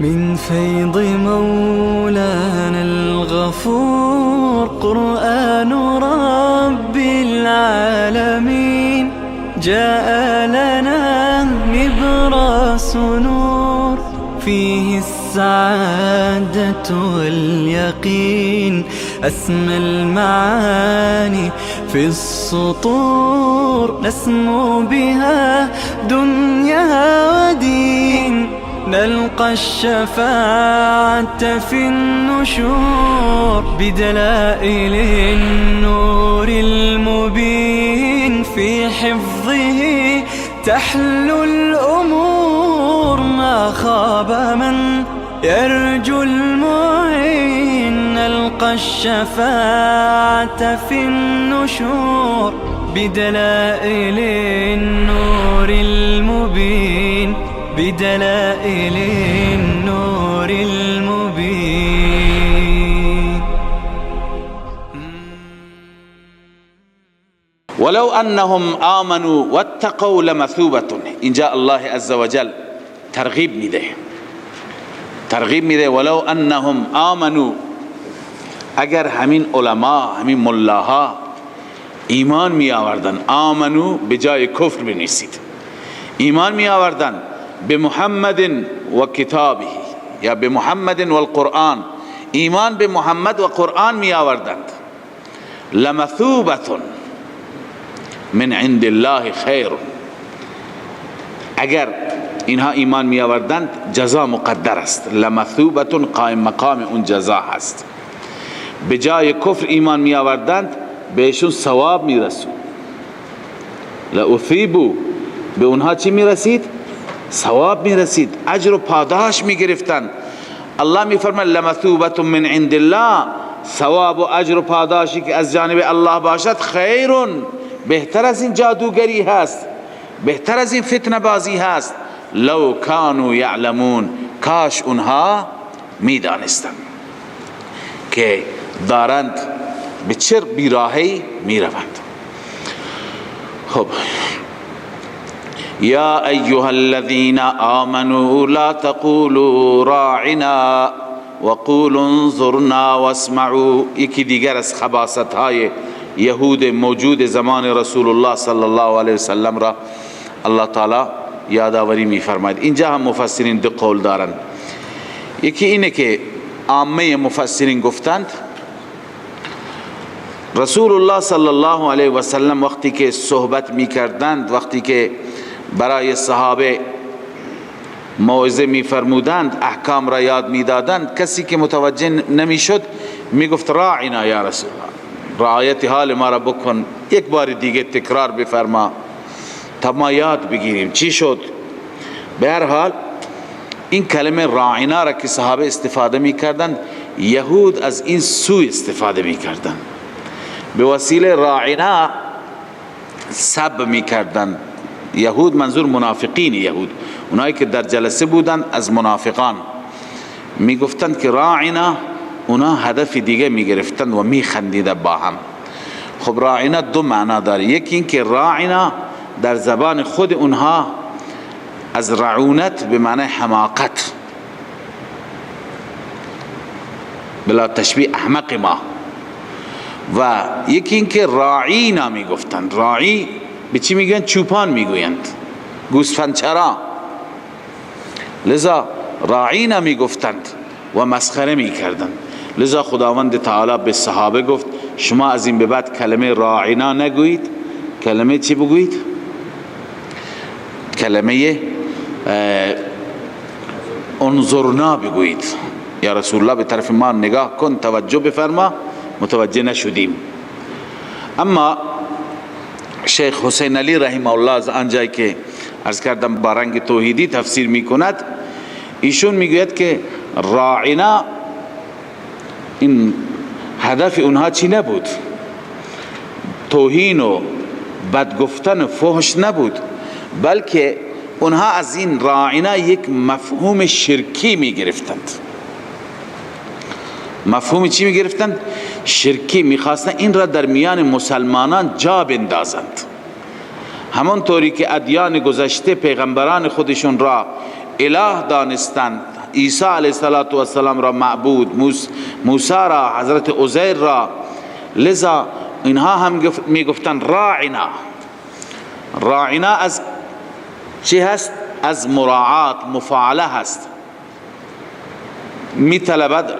من فيض مولانا الغفور قرآن رب العالمين جاء لنا نبراس نور فيه السعادة واليقين أسمى المعاني في السطور نسمو بها دنيا ودين نلقى الشفاعة في النشور بدلائل النور المبين في حفظه تحلو الأمور ما خاب من يرجو المعين نلقى الشفاعة في النشور بدلائل النور المبين بدلائل النور المبين. ولو أنهم آمنوا واتقوا لمثوبة إن جاء الله عز وجل ترغیب میده ولو انهم آمنوا اگر همین علما همین ملاها ایمان می آوردن آمنو به جای کفر بنویسید ایمان می آوردن به محمد و کتابه یا به محمد و القرآن ایمان به محمد و قرآن می آوردند لمثوبة من عند الله خیر اگر اینها ایمان می آوردند جزا مقدر است لمثوبة قائم مقام اون جزا هست به جای کفر ایمان می آوردند بهشون ثواب می رسید لأثیبوا به اونها چی می رسید؟ ثواب می رسید اجر و پاداش می گرفتند الله می فرماید لمثوبة من عند الله ثواب و اجر و پاداشی که از جانب الله باشد خیرون بهتر از این جادوگری هست بهتر از این فتنه بازی هست لو کانوا یعلمون کاش اونها می دانستند که دارند به چه بیراهی می روند. خب یا ایها الذین آمنوا لا تقولوا راعنا وقولوا انظرنا واسمعوا یکی دیگر از خباثت های یهود موجود زمان رسول الله صلی الله علیه وسلم را الله تعالی یادآوری می فرماید. اینجا هم مفسرین دو قول دارند یکی اینه که عامه مفسرین گفتند رسول الله صلی الله علیه و سلم وقتی که صحبت می کردند وقتی که برای صحابه موعظه می فرمودند احکام را یاد می دادند کسی که متوجه نمی شد می گفت راعنا یا رسول الله رعایت حال ما را بکن یک بار دیگه تکرار بفرما تا ما یاد بگیریم چی شد. به هر حال این کلمه راعنا را که صحابه استفاده می کردند یهود از این سو استفاده می کردند به وسیله راعنا سب می کردند یهود منظور منافقین یهود اونایی که در جلسه بودند از منافقان می گفتند که راعنا اونا هدف دیگه می گرفتند و می خندیدند با هم. خب راعنا دو معنا داره یکی این که راعنا در زبان خود اونها از رعونت به معنی حماقت بلا تشبیه احمق ما و یکی این که راعینا می گفتند راعی به چی میگن چوپان میگویند گوسفندچرا لذا راعینا می گفتند و مسخره می کردند لذا خداوند تعالی به صحابه گفت شما از این به بعد کلمه راعینا نگویید کلمه چی بگویید کلمه انظرنا بگویید یا رسول الله به طرف ما نگاه کن توجه بفرما متوجه نشدیم. اما شیخ حسین علی رحمه الله از آنجایی که عرض کردم با رنگ توحیدی تفسیر می کند ایشون میگوید که راعنا این هدف اونها چی نبود توهین و بد گفتن و فحش نبود بلکه اونها از این راعنا یک مفهوم شرکی می گرفتند مفهوم چی می گرفتند شرکی می خواستند این را در میان مسلمانان جا بندازند همون طوری که ادیان گذشته پیغمبران خودشون را اله دانستند عیسی علیه السلام را معبود، موسی را، حضرت عزیر را. لذا اینها هم میگفتن راعنا. راعنا از چی هست؟ از مراعات، مفاعله هست. میطلبد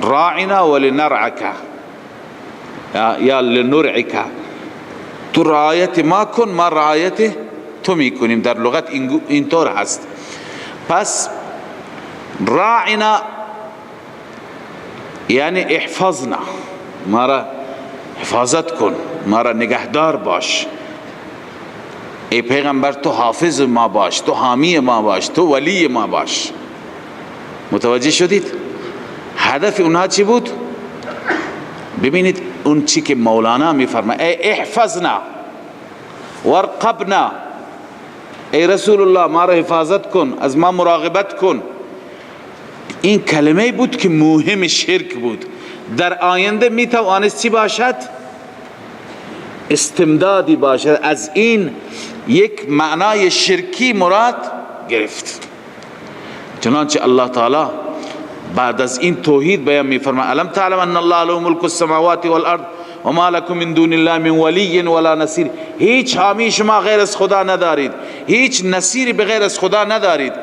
راعنا ولنرعک یا لنرعک، تو رعایت ما کن، ما رعایت تو میکنیم. در لغت اینطور هست. پس راعنا یعنی احفظنا، ما را حفاظت کن، ما را نگهدار باش. ای پیغمبر تو حافظ ما باش، تو حامی ما باش، تو ولی ما باش. متوجه شدید؟ هدف اونها چی بود؟ ببینید اون چی که مولانا میفرماید، ای احفظنا وارقبنا، ای رسول الله ما را حفاظت کن، از ما مراقبت کن. این کلمه بود که مهم شرک بود. در آینده میتوانست چی باشد؟ استمدادی باشد. از این یک معنای شرکی مراد گرفت. چنانچه الله تعالی بعد از این توحید بیان میفرماید الم تعلم ان الله له ملک السماوات والارض وما لكم من دون الله من ولی ولا نصیر. هیچ حامی شما غیر از خدا ندارید، هیچ نصیری بغیر از خدا ندارید.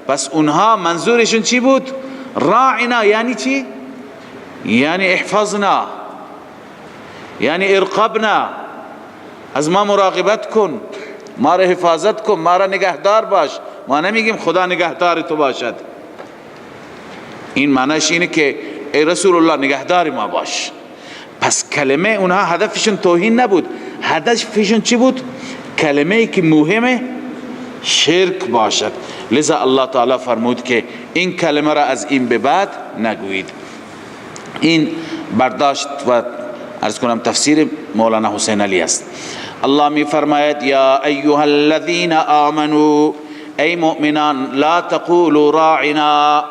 پس اونها منظورشون چی بود؟ راعنا یعنی چی؟ یعنی احفظنا، یعنی ارقبنا، از ما مراقبت کن، ما را حفاظت کن، ما را نگهدار باش. ما نمیگیم خدا نگهدار تو باشد. این معنیش اینه که ای رسول الله نگهدار ما باش. پس کلمه اونها هدفشون توهین نبود، هدفشون چی بود؟ کلمه ای که مهمه شرک باشد. لذا الله تعالی فرمود که این کلمه را از این به بعد نگویید. این برداشت و عرض کنم تفسیر مولانا حسین علی است. الله می فرماید یا ایها الذین آمنوا، ای مؤمنان، لا تقولوا راعنا،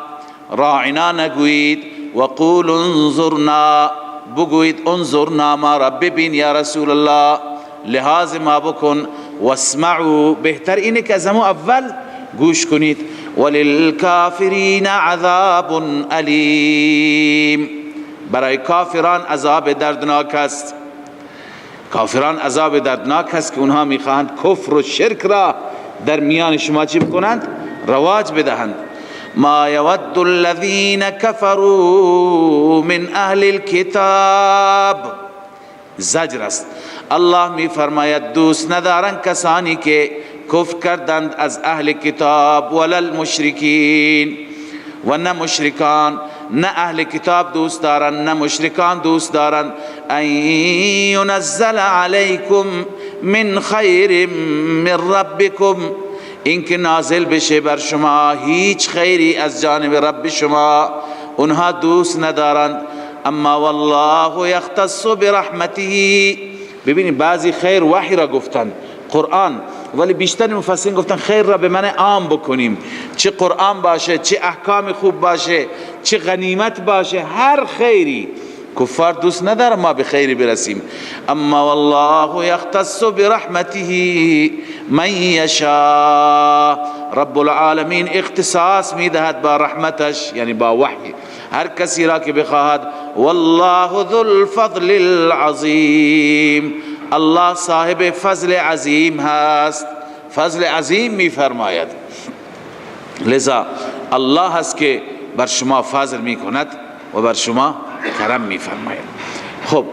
راعنا نگویید، وقولوا انظرنا، بگویید انظرنا، ما را ببین یا رسول الله، لحاظ ما بکن. واسمعوا، بهتر اینه که از همون اول گوش کنید. وللکافرین عذاب علیم، برای کافران عذاب دردناک است. کافران عذاب دردناک است که اونها میخواهند کفر و شرک را در میان شما چی بکنند؟ رواج بدهند. ما یود الذین کفروا من اهل الكتاب، زجر است. الله می فرماید دوست ندارند کسانی که کفر کردند از اهل کتاب، ولا المشرکین، و نه مشرکان. نه اهل کتاب دوست دارن، نه مشرکان دوست دارن. ان ينزل علیکم من خیر من ربکم، این که نازل بشه بر شما هیچ خیری از جانب رب شما، اونها دوست ندارند. اما والله یختص برحمته، ببینید بعضی خیر وحی را گفتند، قرآن، ولی بیشتر مفسرین گفتن خیر را به معنی عام بکنیم، چه قرآن باشه، چه احکام خوب باشه، چه غنیمت باشه، هر خیری. کفار دوست نداره ما به خیری برسیم. اما والله یختص برحمته من یشاء، رب العالمین اختصاص میدهد با رحمتش، یعنی با وحی، هر کسی را که بخواهد. والله ذو الفضل العظیم، الله صاحب فضل عظیم هست. فضل عظیم می فرماید. لذا الله هست که بر شما فضل می کند و بر شما کرم می فرماید. خب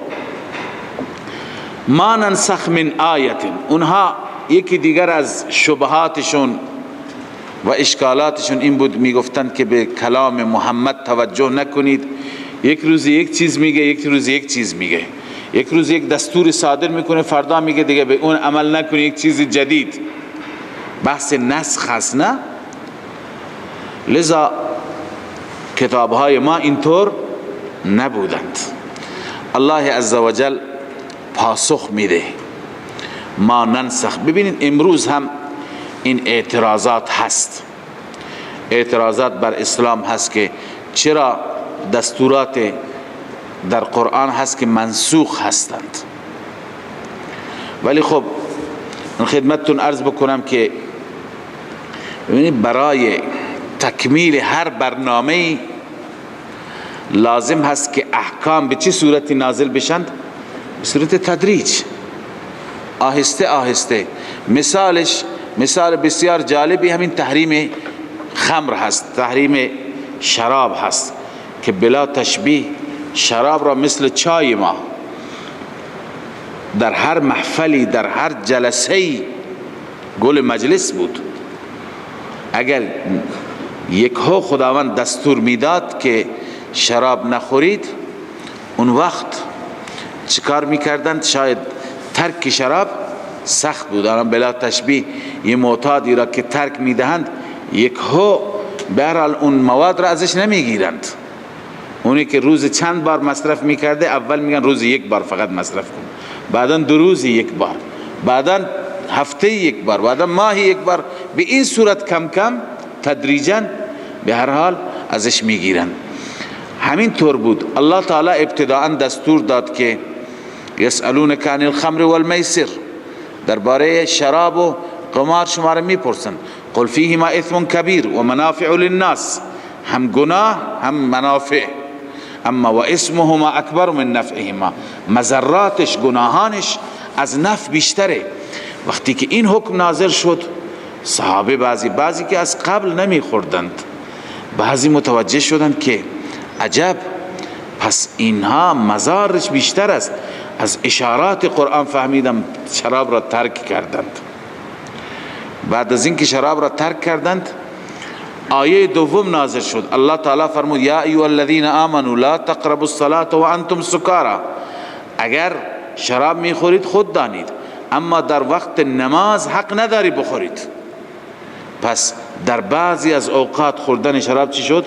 ما ننسخ من آیت، اونها یکی دیگر از شبهاتشون و اشکالاتشون این بود، می گفتند که به کلام محمد توجه نکنید. یک روز یک چیز میگه، یک روز یک چیز میگه. یک روز یک دستور صادر میکنه، فردا میگه دیگه به اون عمل نکنی، یک چیز جدید. بحث نسخ هست نه؟ لذا کتابهای ما اینطور نبودند. الله عزوجل پاسخ میده ما ننسخ. ببینید امروز هم این اعتراضات هست، اعتراضات بر اسلام هست که چرا دستورات در قرآن هست که منسوخ هستند. ولی خب خدمتتون عرض بکنم که ببینید برای تکمیل هر برنامه لازم هست که احکام به چه صورتی نازل بشند؟ به صورت تدریج، آهسته آهسته. مثال بسیار جالبی همین تحریم خمر هست، تحریم شراب هست که بلا تشبیه شراب را مثل چای ما در هر محفلی، در هر جلسه‌ای گل مجلس بود. اگر یکهو خداوند دستور میداد که شراب نخورید، اون وقت چیکار میکردند؟ شاید ترک شراب سخت بود. الان بلا تشبیه یه معتادی را که ترک میدهند، یکهو بهرحال اون مواد را ازش نمیگیرند. اونی که روز چند بار مصرف میکرده، اول میگن روز یک بار فقط مصرف کن، بعدا 2 روز یک بار، بعدا هفته یک بار، بعدا ماهی یک بار. به این صورت کم کم تدریجا به هر حال ازش میگیرن. همین طور بود. الله تعالی ابتداء دستور داد که یسألونک عن الخمر والمیسر، درباره شراب و قمار شما را میپرسن. قل فیهما اثم کبیر و منافع للناس، هم گناه هم منافع. اما و اسمهما اکبر من نفعهما، مضراتش، گناهانش از نفع بیشتره. وقتی که این حکم نازل شد، صحابه بعضی که از قبل نمیخوردند، بعضی متوجه شدند که عجب، پس اینها مضارش بیشتر است. از اشارات قرآن فهمیدم شراب را ترک کردند. بعد از اینکه شراب را ترک کردند، آیه دوم نازل شد. الله تعالی فرمود یا ایها الذین آمنوا لا تقربوا الصلاة وانتم سکارى، اگر شراب میخورید خود دانید، اما در وقت نماز حق نداری بخورید. پس در بعضی از اوقات خوردن شراب چی شد؟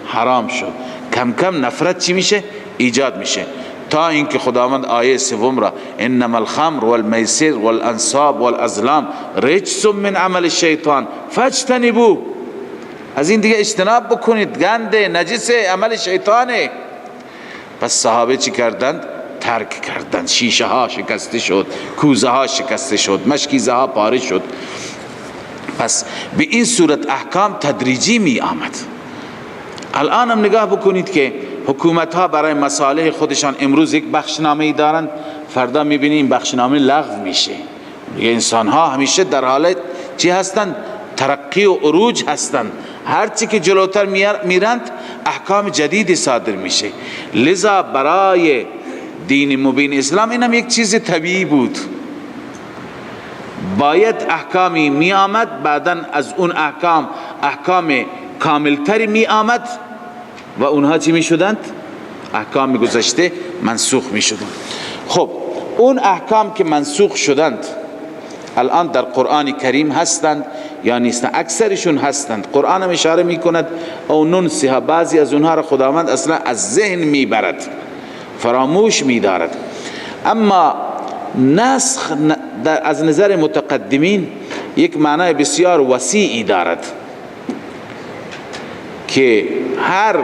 حرام شد. کم کم نفرت چی میشه؟ ایجاد میشه، تا اینکه خداوند آیه سوم را انما الخمر والمیسر والانصاب والازلام رجس من عمل الشیطان فاجتنبوه، از این دیگه اجتناب بکنید، گنده، نجس، عمل شیطانه. پس صحابه چی کردند؟ ترک کردند. شیشه ها شکسته شد، کوزه ها شکسته شد، مشکیزه ها پاره شد. پس به این صورت احکام تدریجی می آمد. الان هم نگاه بکنید که حکومت ها برای مصالح خودشان امروز یک بخشنامه ای دارند، فردا میبینی این بخشنامه لغو میشه. انسان ها همیشه در حالت چی هستند؟ ترقی و عروج هستند. هرچی که جلوتر میرند احکام جدید صادر میشه. لذا برای دین مبین اسلام اینم یک چیز طبیعی بود. باید احکامی می آمد، بعدا از اون احکام کاملتری می آمد و اونها چی می شدند؟ احکام گذشته منسوخ می شدند. خب اون احکام که منسوخ شدند الان در قرآن کریم هستند یا نیستند؟ اکثرشون هستند. قرآن هم اشاره می کند او ننسها، بعضی از اونها را خداوند اصلا از ذهن می برد، فراموش می دارد. اما نسخ از نظر متقدمین یک معنای بسیار وسیعی دارد که هر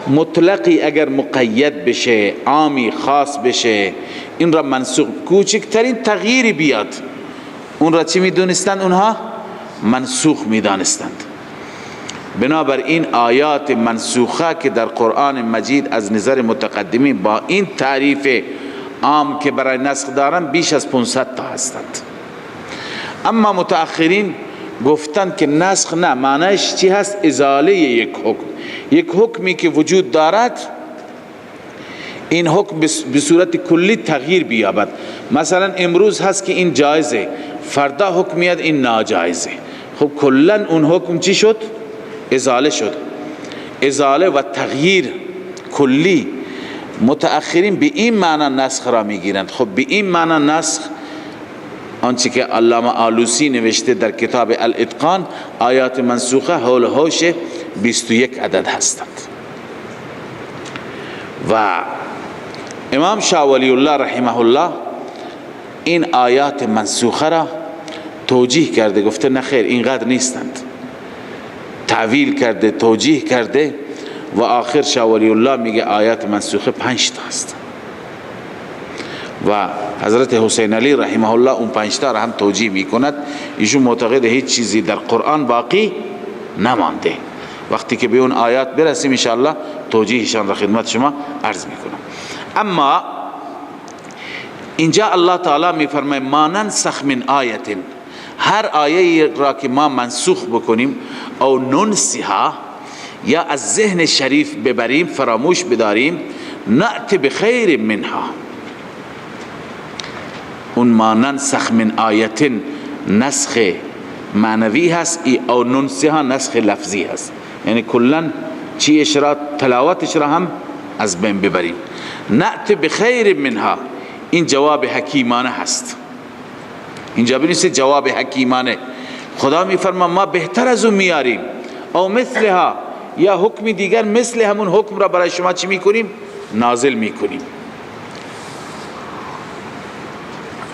مطلقی اگر مقید بشه، عامی خاص بشه، این را منسوخ، کوچکترین تغییری بیاد اون را چی می دونستند؟ اونها منسوخ می دانستند. بنابراین آیات منسوخه که در قرآن مجید از نظر متقدمین با این تعریف عام که برای نسخ دارن بیش از 500 تا هستند. اما متأخرین گفتند که نسخ نه، معنیش چی هست؟ ازاله یک حکم. یک حکمی که وجود دارد این حکم به صورت کلی تغییر بیابد. مثلا امروز هست که این جایزه، فردا حکم میاد این ناجایزه. خب کلا اون حکم چی شد؟ ازاله شد. ازاله و تغییر کلی. متأخرین به این معنی نسخ را میگیرند. خب به این معنی نسخ آنچه که علامه آلوسی نوشته در کتاب الاتقان، آیات منسوخه حول هوش 21 عدد هستند. و امام شاه ولی الله رحمه الله این آیات منسوخه را توجیه کرده، گفته نخیر اینقدر نیستند، تعویل کرده، توجیه کرده و آخر شاه ولی الله میگه آیات منسوخه 5 تا هست و حضرت حسین علی رحمه الله اون 5 تا را هم توجیه میکند. ایشون معتقد هیچ چیزی در قرآن باقی نمانده وقتی که به اون آیات برسیم انشاءالله توجیهشان را خدمت شما عرض میکنم. اما اینجا الله تعالی میفرماید ما ننسخ من آیه، هر آیه را که ما منسوخ بکنیم او ننسها یا از ذهن شریف ببریم فراموش بداریم، نأت بخیر منها. اون ما ننسخ من آیه نسخ معنوی هست، او ننسها نسخ لفظی هست، یعنی کلا چیش را تلاوتش را هم از بین ببریم. نأت بخیر منها این جواب حکیمانه هست، اینجا بنویسید جواب حکیمانه. خدا میفرما ما بهتر از اون میاریم، او مثلها یا حکم دیگر مثل همون حکم را برای شما چی میکنیم؟ نازل میکنیم.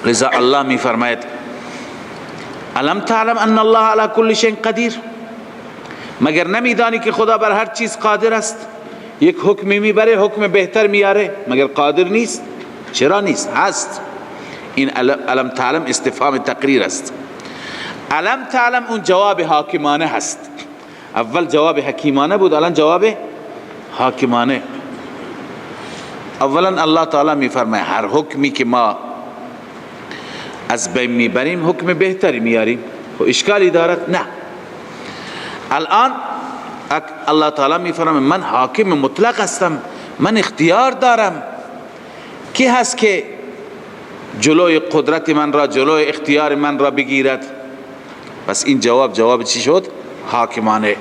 لذا الله میفرماید الم تعلم ان الله على كل شيء قدیر، مگر نمیدانی که خدا بر هر چیز قادر است؟ یک حکم میبره حکم بهتر میاره، مگر قادر نیست؟ چرا نیست؟ هست. این الم تعلم استفهام تقریر است. الم تعلم اون جواب حاکمانه هست، اول جواب حکیمانه بود، الان جواب حاکمانه. اولا الله تعالی میفرماید هر حکمی که ما از بین میبریم حکم بهتری میاریم. و اشکالی دارد؟ نه. الان الله تعالی میفرماید من حاکم مطلق هستم، من اختیار دارم. کی هست که جلوی قدرت من را، جلوی اختیار من را بگیرد؟ بس این جواب چی شد؟ حاکمانه.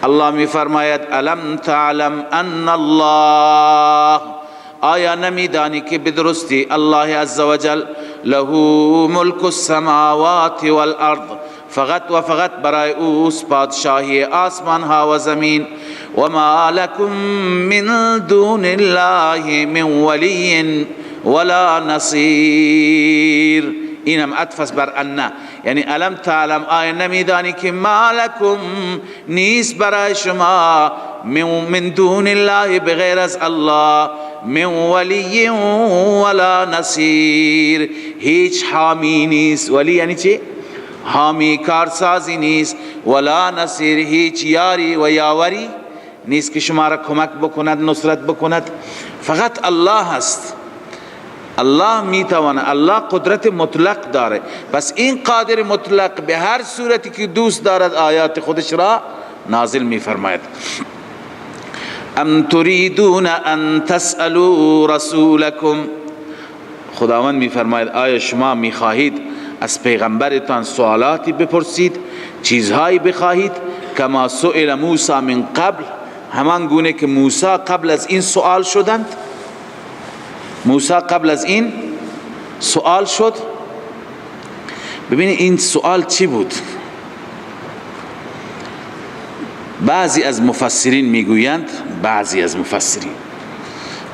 الله میفرماید الم تعلم ان الله، آیا نمیدانی که بدرستی الله عزوجل له ملک السماوات والارض، فقط و فقط برای اوست پادشاهی آسمان ها و زمین. و ما لکم من دون الله من ولی ولا نصیر. اینم عطف بر ان، یعنی الم تعلم آیا نمیدانی که ما لکم نیست برای شما من دون الله بغیر از الله من ولی ولا نصیر، هیچ حامی نیست. ولی یعنی چی؟ حامی کارسازی نیست. ولا نصیر هیچ یاری و یاوری نیست که شما را کمک بکند، نصرت بکند. فقط الله هست. الله میتواند، الله قدرت مطلق داره. پس این قادر مطلق به هر صورتی که دوست دارد آیات خودش را نازل میفرماید. ام تريدون ان تسألوا رسولكم، خداوند میفرماید آیا شما میخواهید از پیغمبرتان سوالاتی بپرسید، چیزهایی بخواهید؟ کما سئل موسی من قبل، همان گونه که موسی قبل از این سوال شدند. موسی قبل از این سوال شد. ببینید این سوال چی بود؟ بعضی از مفسرین میگویند، بعضی از مفسرین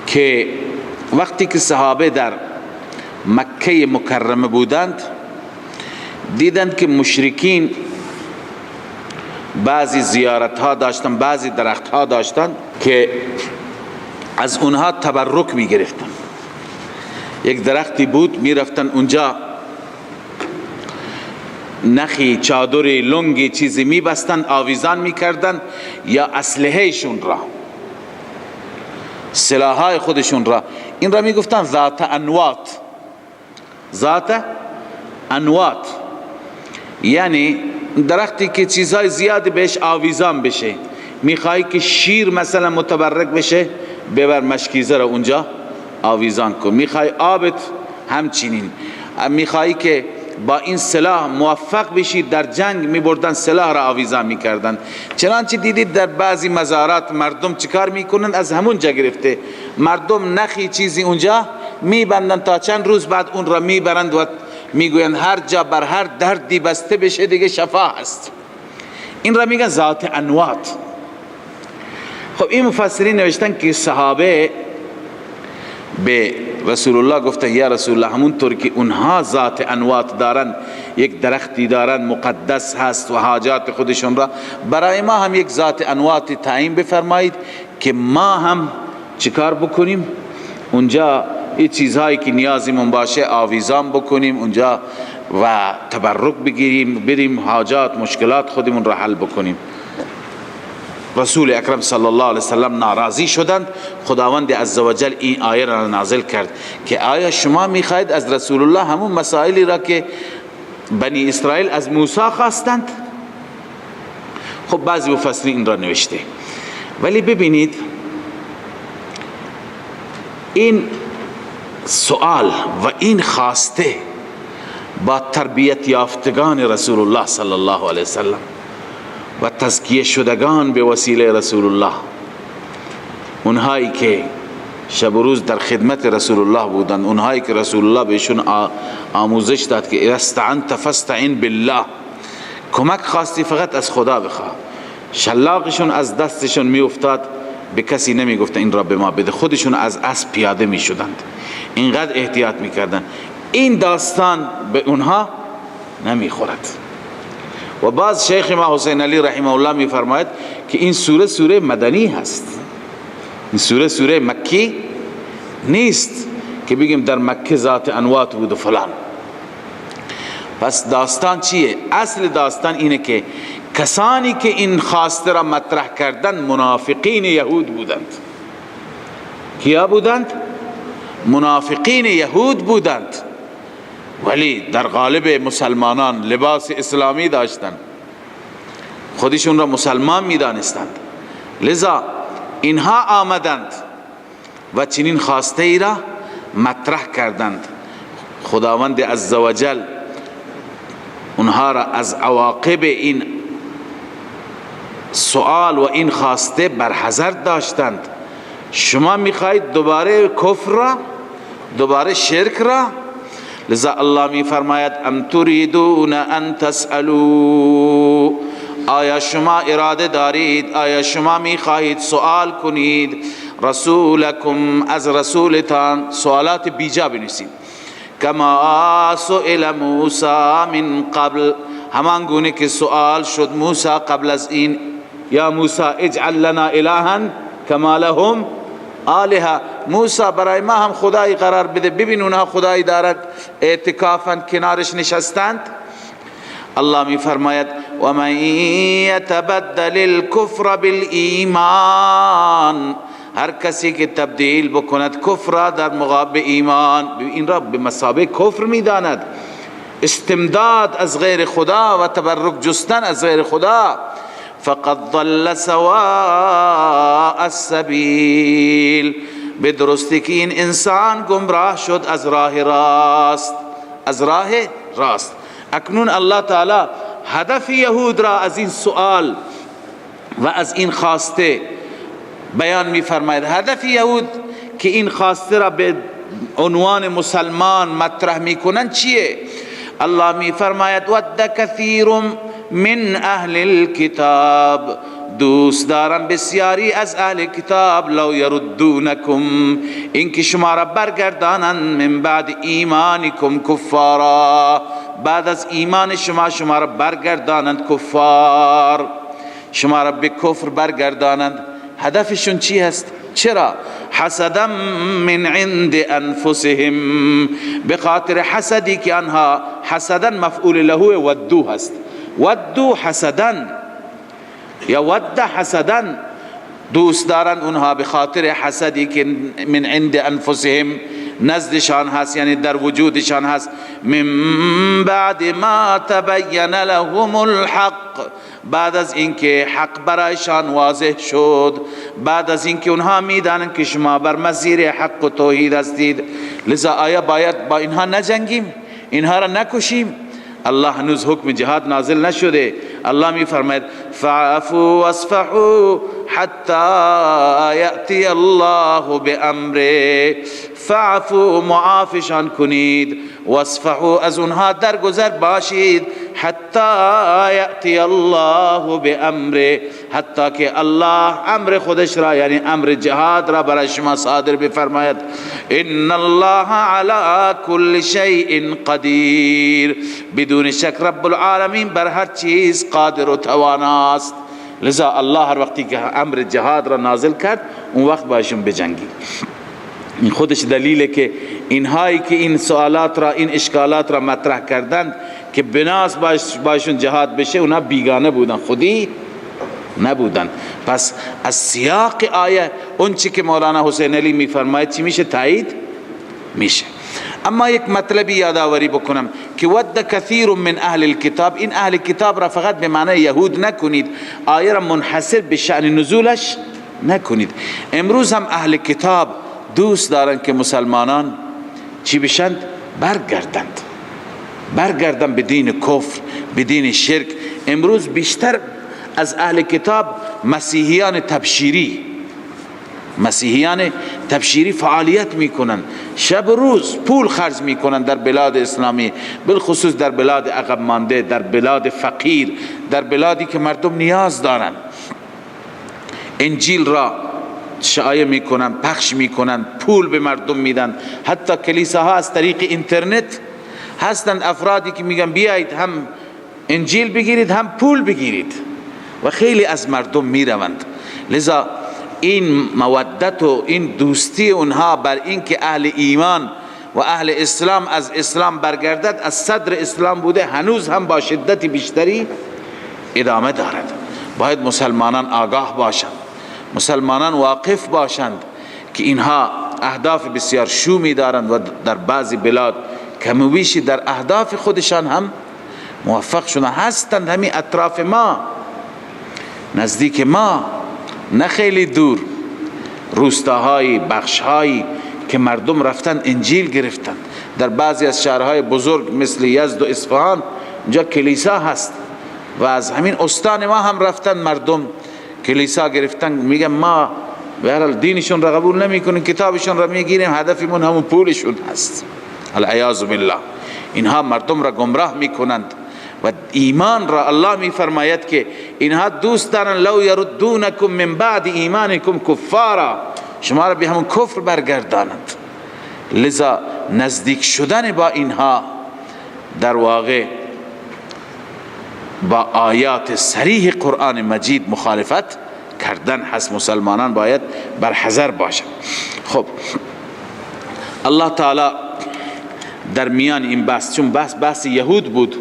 که وقتی که صحابه در مکه مکرمه بودند دیدند که مشرکین بعضی زیارت ها داشتن، بعضی درخت ها داشتن که از اونها تبرک می گرفتن. یک درختی بود می رفتن اونجا نخی، چادری، لنگی چیزی می بستن، آویزان می کردن، یا اسلحه شون را، سلاحای خودشون را. این را می گفتن ذات انوات. ذات انوات یعنی درختی که چیزهای زیادی بهش آویزان بشه. میخوایی که شیر مثلا متبرک بشه، ببر مشکیزه را اونجا آویزان کن. میخوای آبت همچنین. میخوایی که با این سلاح موفق بشی در جنگ، میبردن سلاح را آویزان میکردن. چنانچه دیدید در بعضی مزارات مردم چیکار میکنن؟ از همون جا گرفته مردم نخی چیزی اونجا میبندن تا چند روز بعد اون را میبرند و میگویند هر جا بر هر دردی بسته بشه دیگه شفا هست. این را میگن ذات انوات. خب این مفسرین نوشتن که صحابه به رسول الله گفتن یا رسول الله همونطور که اونها ذات انوات دارن، یک درختی دارن مقدس هست و حاجات خودشون را، برای ما هم یک ذات انوات تعیین بفرمایید که ما هم چیکار بکنیم؟ اونجا این چیزهایی که نیازمون باشه آویزان بکنیم اونجا و تبرک بگیریم، بریم حاجات مشکلات خودمون را حل بکنیم. رسول اکرم صلی الله علیه وسلم ناراضی شدند. خداوند عزوجل این آیه را نازل کرد که آیا شما میخواهید از رسول الله همون مسائلی را که بنی اسرائیل از موسی خواستند؟ خب بعضی مفسرین این را نوشته، ولی ببینید این سوال و این خواسته با تربیت یافتگان رسول الله صلی الله علیه وسلم و تزکیه شدگان به وسیله رسول الله، اونهایی که شب و روز در خدمت رسول الله بودند، اونهایی که رسول الله بهشون آموزش داد که استعنت فاستعن بالله، کمک خواستی فقط از خدا بخواه. شلاقشون از دستشون می افتاد، به کسی نمی گفت این را به ما بده، خودشون از اسب پیاده می شدند، اینقدر احتیاط می کردند. این داستان به اونها نمی خورد. و بعض شیخ ما حسین علی رحمه الله می فرماید که این سوره مدنی هست، این سوره مکی نیست که بگیم در مکه ذات انوات بود و فلان. پس داستان چیه؟ اصل داستان اینه که کسانی که این خواسته را مطرح کردند منافقین یهود بودند. کیا بودند؟ منافقین یهود بودند، ولی در قالب مسلمانان لباس اسلامی داشتند، خودشون را مسلمان می دانستند. لذا اینها آمدند و چنین خواسته ای را مطرح کردند. خداوند عزوجل اونها را از عواقب این سوال و این خواسته برحذر داشتند. شما میخواهید دوباره کفر را، دوباره شرک را؟ لذا الله می فرماید ام تريدون ان تسألوا، آیا شما اراده دارید، آیا شما میخواهید سوال کنید رسولکم، از رسولتان سوالات بیجا بنویسید، کما سئل موسی من قبل، همان گونه که سوال شد موسی قبل از این، یا موسی اجعل لنا الها کما لهم آلهه، موسی برای ما هم خدایی قرار بده. ببین اونها خدایی دارد، اعتکافا کنارش نشستند. الله می فرماید و من یتبدل الکفر بالایمان، هر کسی که تبدیل بکند کفر در مقابل ایمان، این را به مثابه کفر می داند، استمداد از غیر خدا و تبرک جستن از غیر خدا، فقد ضل سواء السبیل، به درستی که این انسان گمراه شد از راه راست، از راه راست. اکنون الله تعالی هدف یهود را از این سوال و از این خواسته بیان می فرماید. هدف یهود که این خواسته را به عنوان مسلمان مطرح می کنند چیه؟ الله می فرماید ود کثیر من اهل الكتاب، دوست دارم بسیاری از اهل کتاب، لو یردونکم، اینکه شما را برگردانند، من بعد ایمانکم کفارا، بعد از ایمان شما را برگردانند کفار، شما را به کفر برگردانند. هدفشون چی هست؟ چرا؟ حسدا من عند انفسهم، به خاطر حسدی که آنها، حسدا مفعول له ودو هست، ودو حسدا یا ود حسدا، دوست دارند اونها به خاطر حسدی که من عند انفسهم، نزدشان هست، یعنی در وجودشان هست، من بعد ما تبین لهم الحق، بعد از اینکه حق برایشان واضح شد، بعد از اینکه اونها میدانند که شما بر مسیر حق و توحید هستید. لذا آیا باید با اینها نجنگیم، اینها را نکشیم؟ الله هنوز حکم جهاد نازل نشده. الله می فرماید فاعفوا واصفحوا حتی یأتی الله بامره، فاعفوا معافشان کنید، واصفحوا از اونها درگذر باشید، حتی یأتی الله بامره، حتی که الله امر خودش را، یعنی امر جهاد را برای شما صادر بفرماید. ان الله علی کل شیء قدیر، بدون شک رب العالمین بر هر چیز قادر و تواناست. لذا الله هر وقتی که امر جهاد را نازل کرد اون وقت باشون بجنگید. این خودش دلیله که اینهایی که این سوالات را، این اشکالات را مطرح کردند که بناس باشون جهاد بشه، اونا بیگانه بودن، خودی نبودند. پس از سیاق آیه اون چی که مولانا حسین علی میفرماید چی میشه؟ تایید میشه. اما یک مطلبی یادآوری بکنم که ود کثیر من اهل الكتاب، این اهل کتاب را فقط به معنی یهود نکنید، آیه را منحصر به شأن نزولش نکنید. امروز هم اهل کتاب دوست دارند که مسلمانان چی بشند؟ برگردند به دین کفر، به دین شرک. امروز بیشتر از اهل کتاب مسیحیان تبشیری فعالیت میکنن، شب و روز پول خرج میکنن در بلاد اسلامی، بالخصوص در بلاد عقب مانده، در بلاد فقیر، در بلادی که مردم نیاز دارن. انجیل را شایع میکنن، پخش میکنن، پول به مردم میدن. حتی کلیساها از طریق اینترنت هستند افرادی که میگن بیایید هم انجیل بگیرید هم پول بگیرید و خیلی از مردم میروند. لذا این مودت و این دوستی اونها بر این که اهل ایمان و اهل اسلام از اسلام برگردد از صدر اسلام بوده، هنوز هم با شدت بیشتری ادامه دارد. باید مسلمانان آگاه باشند، مسلمانان واقف باشند که اینها اهداف بسیار شومی دارند و در بعضی بلاد کم و بیشی در اهداف خودشان هم موفق شدن هستند. همین اطراف ما، نزدیک ما، نه خیلی دور، روستاهایی، بخشهایی که مردم رفتن انجیل گرفتن. در بعضی از شهرهای بزرگ مثل یزد و اصفهان اونجا کلیسا هست و از همین استان ما هم رفتن مردم کلیسا گرفتن. میگن ما به هر حال دینشون را قبول نمیکنیم، کتابشون را میگیریم، هدفمون همون پولشون هست. العیاذ بالله. اینها مردم را گمراه میکنند و ایمان را الله میفرماید که اینها دوست دارن لو یردونکم من بعد ایمانکم کفارا، شما را به همون کفر برگردانند. لذا نزدیک شدن با اینها در واقع با آیات صریح قرآن مجید مخالفت کردن هست. مسلمانان باید بر حذر باشند. خب الله تعالی در میان این بحث، چون بحث یهود بود،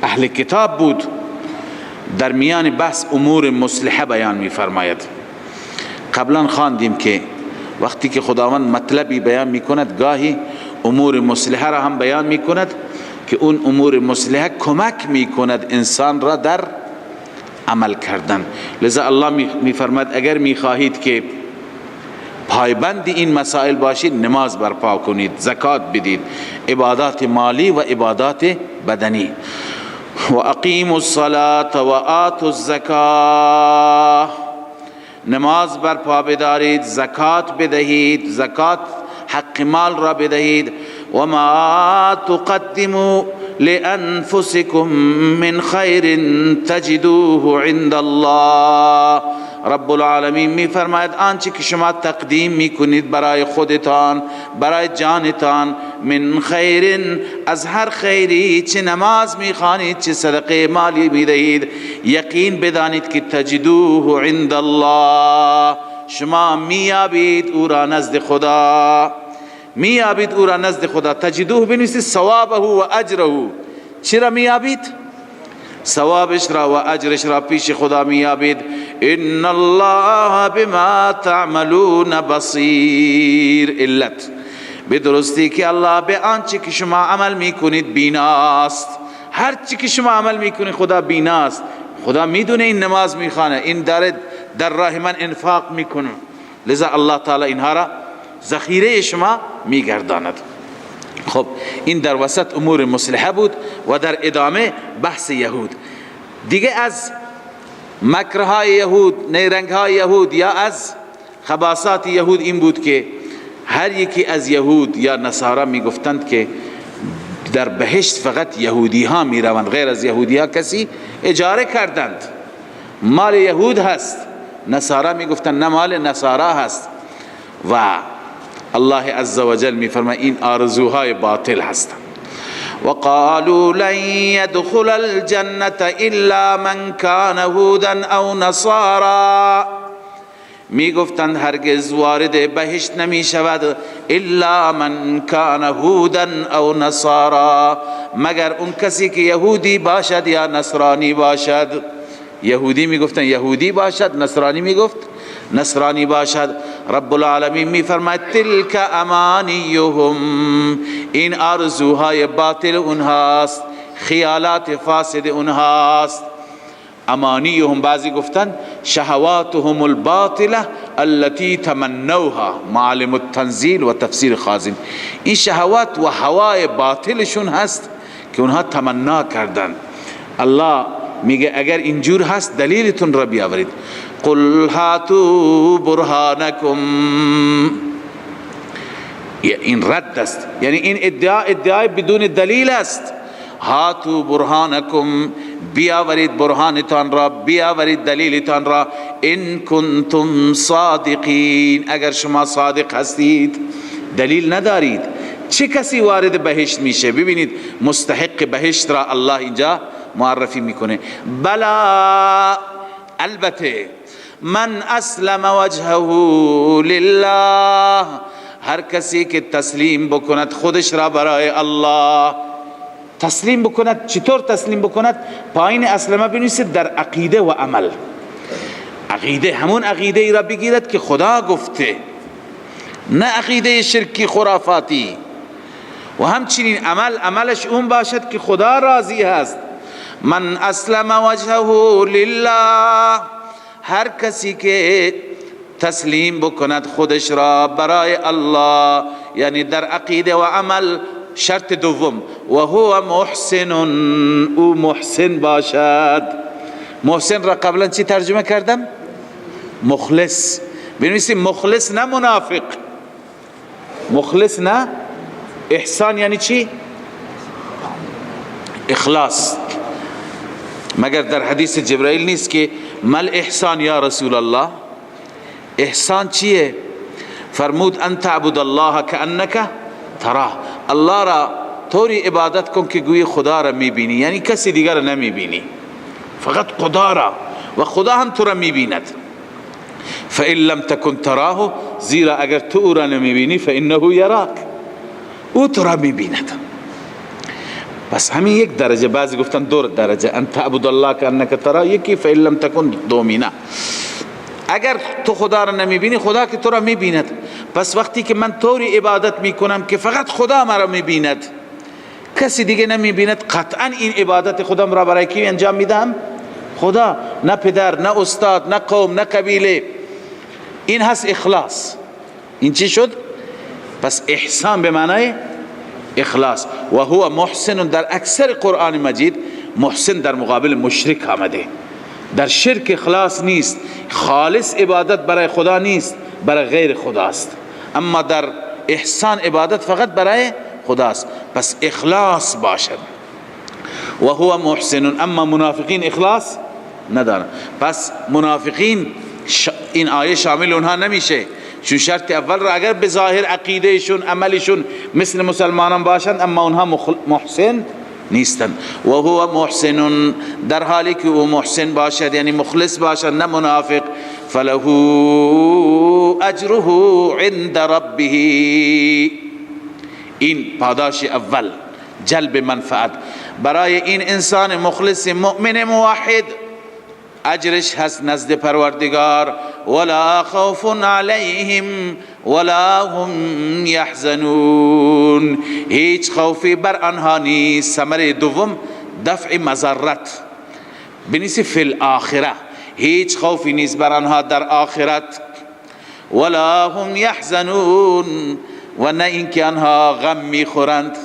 اهل کتاب بود، در میان بحث امور مصلحه بیان می فرماید. قبلا خواندیم که وقتی که خداوند مطلبی بیان می کند گاهی امور مصلحه را هم بیان می کند که اون امور مصلحه کمک می کند انسان را در عمل کردن. لذا الله می فرماید اگر می خواهید که پایبند این مسائل باشید، نماز برپا کنید، زکات بدید، عبادات مالی و عبادات بدنی. و اقیموا الصلاة و آتوا الزکاة، نماز برپا بدارید، زکات بدهید، زکات حق مال را بدهید. و ما تقدموا لانفسکم من خیر تجدوه عند الله، رب العالمین می فرماید آنچه که شما تقدیم می کنید برای خودتان، برای جانتان، من خیر، از هر خیری، چه نماز می خوانید، چه صدقه مالی می دهید، یقین بدانید که تجدوه عند الله، شما می یابید او را نزد خدا، می یابید او را نزد خدا. تجدوه بنویسید ثوابه و اجره، چرا می یابید؟ ثوابش را و اجرش را پیش خدا میابید. ان الله بما تعملون بصیر، علت به درستی که الله به آنچه که شما عمل میکنید بیناست. هر چی که شما عمل میکنید خدا بیناست. خدا میدونه این نماز میخوانه، این داره در راه من انفاق میکنه، لذا الله تعالی اینها را ذخیره شما میگرداند. خب این در وسط امور مصلحه بود و در ادامه بحث یهود. دیگه از مکرهای یهود، نیرنگهای یهود یا از خباثات یهود این بود که هر یکی از یهود یا نصارا می گفتند که در بهشت فقط یهودی ها می روند، غیر از یهودی ها کسی اجاره کردند، مال یهود هست. نصارا می گفتند نه مال نصارا هست. و الله عز و جل می فرماید این آرزوهای باطل هستند. وقالوا لن يدخل الجنة الا من كان هودا او نصارا، می گفتند هرگز وارد بهشت نمی شود الا من کان هودا او نصارا، مگر اون کسی که یهودی باشد یا نصرانی باشد. یهودی میگفتن یهودی باشد، نصرانی میگفت نصرانی باشد. رب العالمین میفرماید تلک امانیهم، این آرزوهای باطل اونهاست، خیالات فاسد اونهاست. امانیهم بعضی گفتن شهواتهم الباطله التي تمنوها، معالم التنزیل و تفسیر خازن. این شهوات و هوای باطلشون هست که اونها تمنا کردن. الله میگه اگر اینجور هست دلیلتون را بیاورید. قل هاتوا برهانکم، این رد است، یعنی این ادعای بدون دلیل است. هاتوا برهانکم، بیاورید برهانتان را، بیاورید دلیلتان را. ان کنتم صادقین، اگر شما صادق هستید. دلیل ندارید چه کسی وارد بهشت میشه؟ ببینید مستحق بهشت را الله اینجا معرفی میکنه. بلا، البته من اسلم وجهه لله، هر کسی که تسلیم بکند خودش را برای الله. تسلیم بکند، چطور تسلیم بکند؟ پایین اسلمه بنویسید در عقیده و عمل. عقیده همون عقیده ای را بگیرد که خدا گفته، نه عقیده شرکی خرافاتی. و همچنین عملش اون باشد که خدا راضی هست. من اسلم وجهه لله، هر کسی که تسلیم بکند خودش را برای الله، یعنی در عقیده و عمل. شرط دوم و هو محسن، او محسن باشد. محسن را قبلا چی ترجمه کردم؟ مخلص. بنویسیم مخلص، نه منافق. مخلص نه. احسان یعنی چی؟ اخلاص. مگر در حدیث جبرائیل نیست که مل احسان یا رسول الله؟ احسان چیه؟ فرمود ان تعبد الله کانک تراه، الله را طوری عبادت کن که گوی خدا را میبینی، یعنی کسی دیگر را نمیبینی، فقط خدا را، و خدا هم تو را میبیند. فإن لم تكن تراه، زیرا اگر تو او را نمیبینی فإنه یراک، او تو را میبیند. بس همین یک درجه، بعضی گفتن دو درجه. ان تعبد الله کانک تراه یکی، فإن لم تكن دومینا. اگر تو خدا را نمیبینی خدا که تو را میبیند. پس وقتی که من طوری عبادت میکنم که فقط خدا مرا میبیند، کسی دیگه نمیبیند، قطعا این عبادت خودم را برای کی انجام میدم؟ خدا، نه پدر، نه استاد، نه قوم، نه قبیله. این هست اخلاص. این چی شد؟ پس احسان به معنای اخلاص. و هو محسن، در اکثر قرآن مجید محسن در مقابل مشرک آمده. در شرک اخلاص نیست، خالص عبادت برای خدا نیست، برای غیر خداست. اما در احسان عبادت فقط برای خداست. پس اخلاص باشد. و هو محسن. اما منافقین اخلاص ندارن. پس منافقین این آیه شامل اونها نمیشه، چون شرط اول را اگر به ظاهر عقیدهشون عملشون مثل مسلمانان باشند، اما اونها محسن نیستن. و هو محسن، در حالی که او محسن باشد یعنی مخلص باشد، نه منافق. فله اجره عند ربه، این پاداش اول، جلب منفعت برای این انسان مخلص مؤمن موحد. اجرش هست نزد پروردگار. ولا خوف علیهم ولا هم یحزنون، هیچ خوفی بر آنها نیست. ثمره دوم دفع مضرت، بنویسی فی الاخره، هیچ خوفی نیست بر آنها در آخرت. ولا هم یحزنون، و نه اینکه آنها غم میخورند،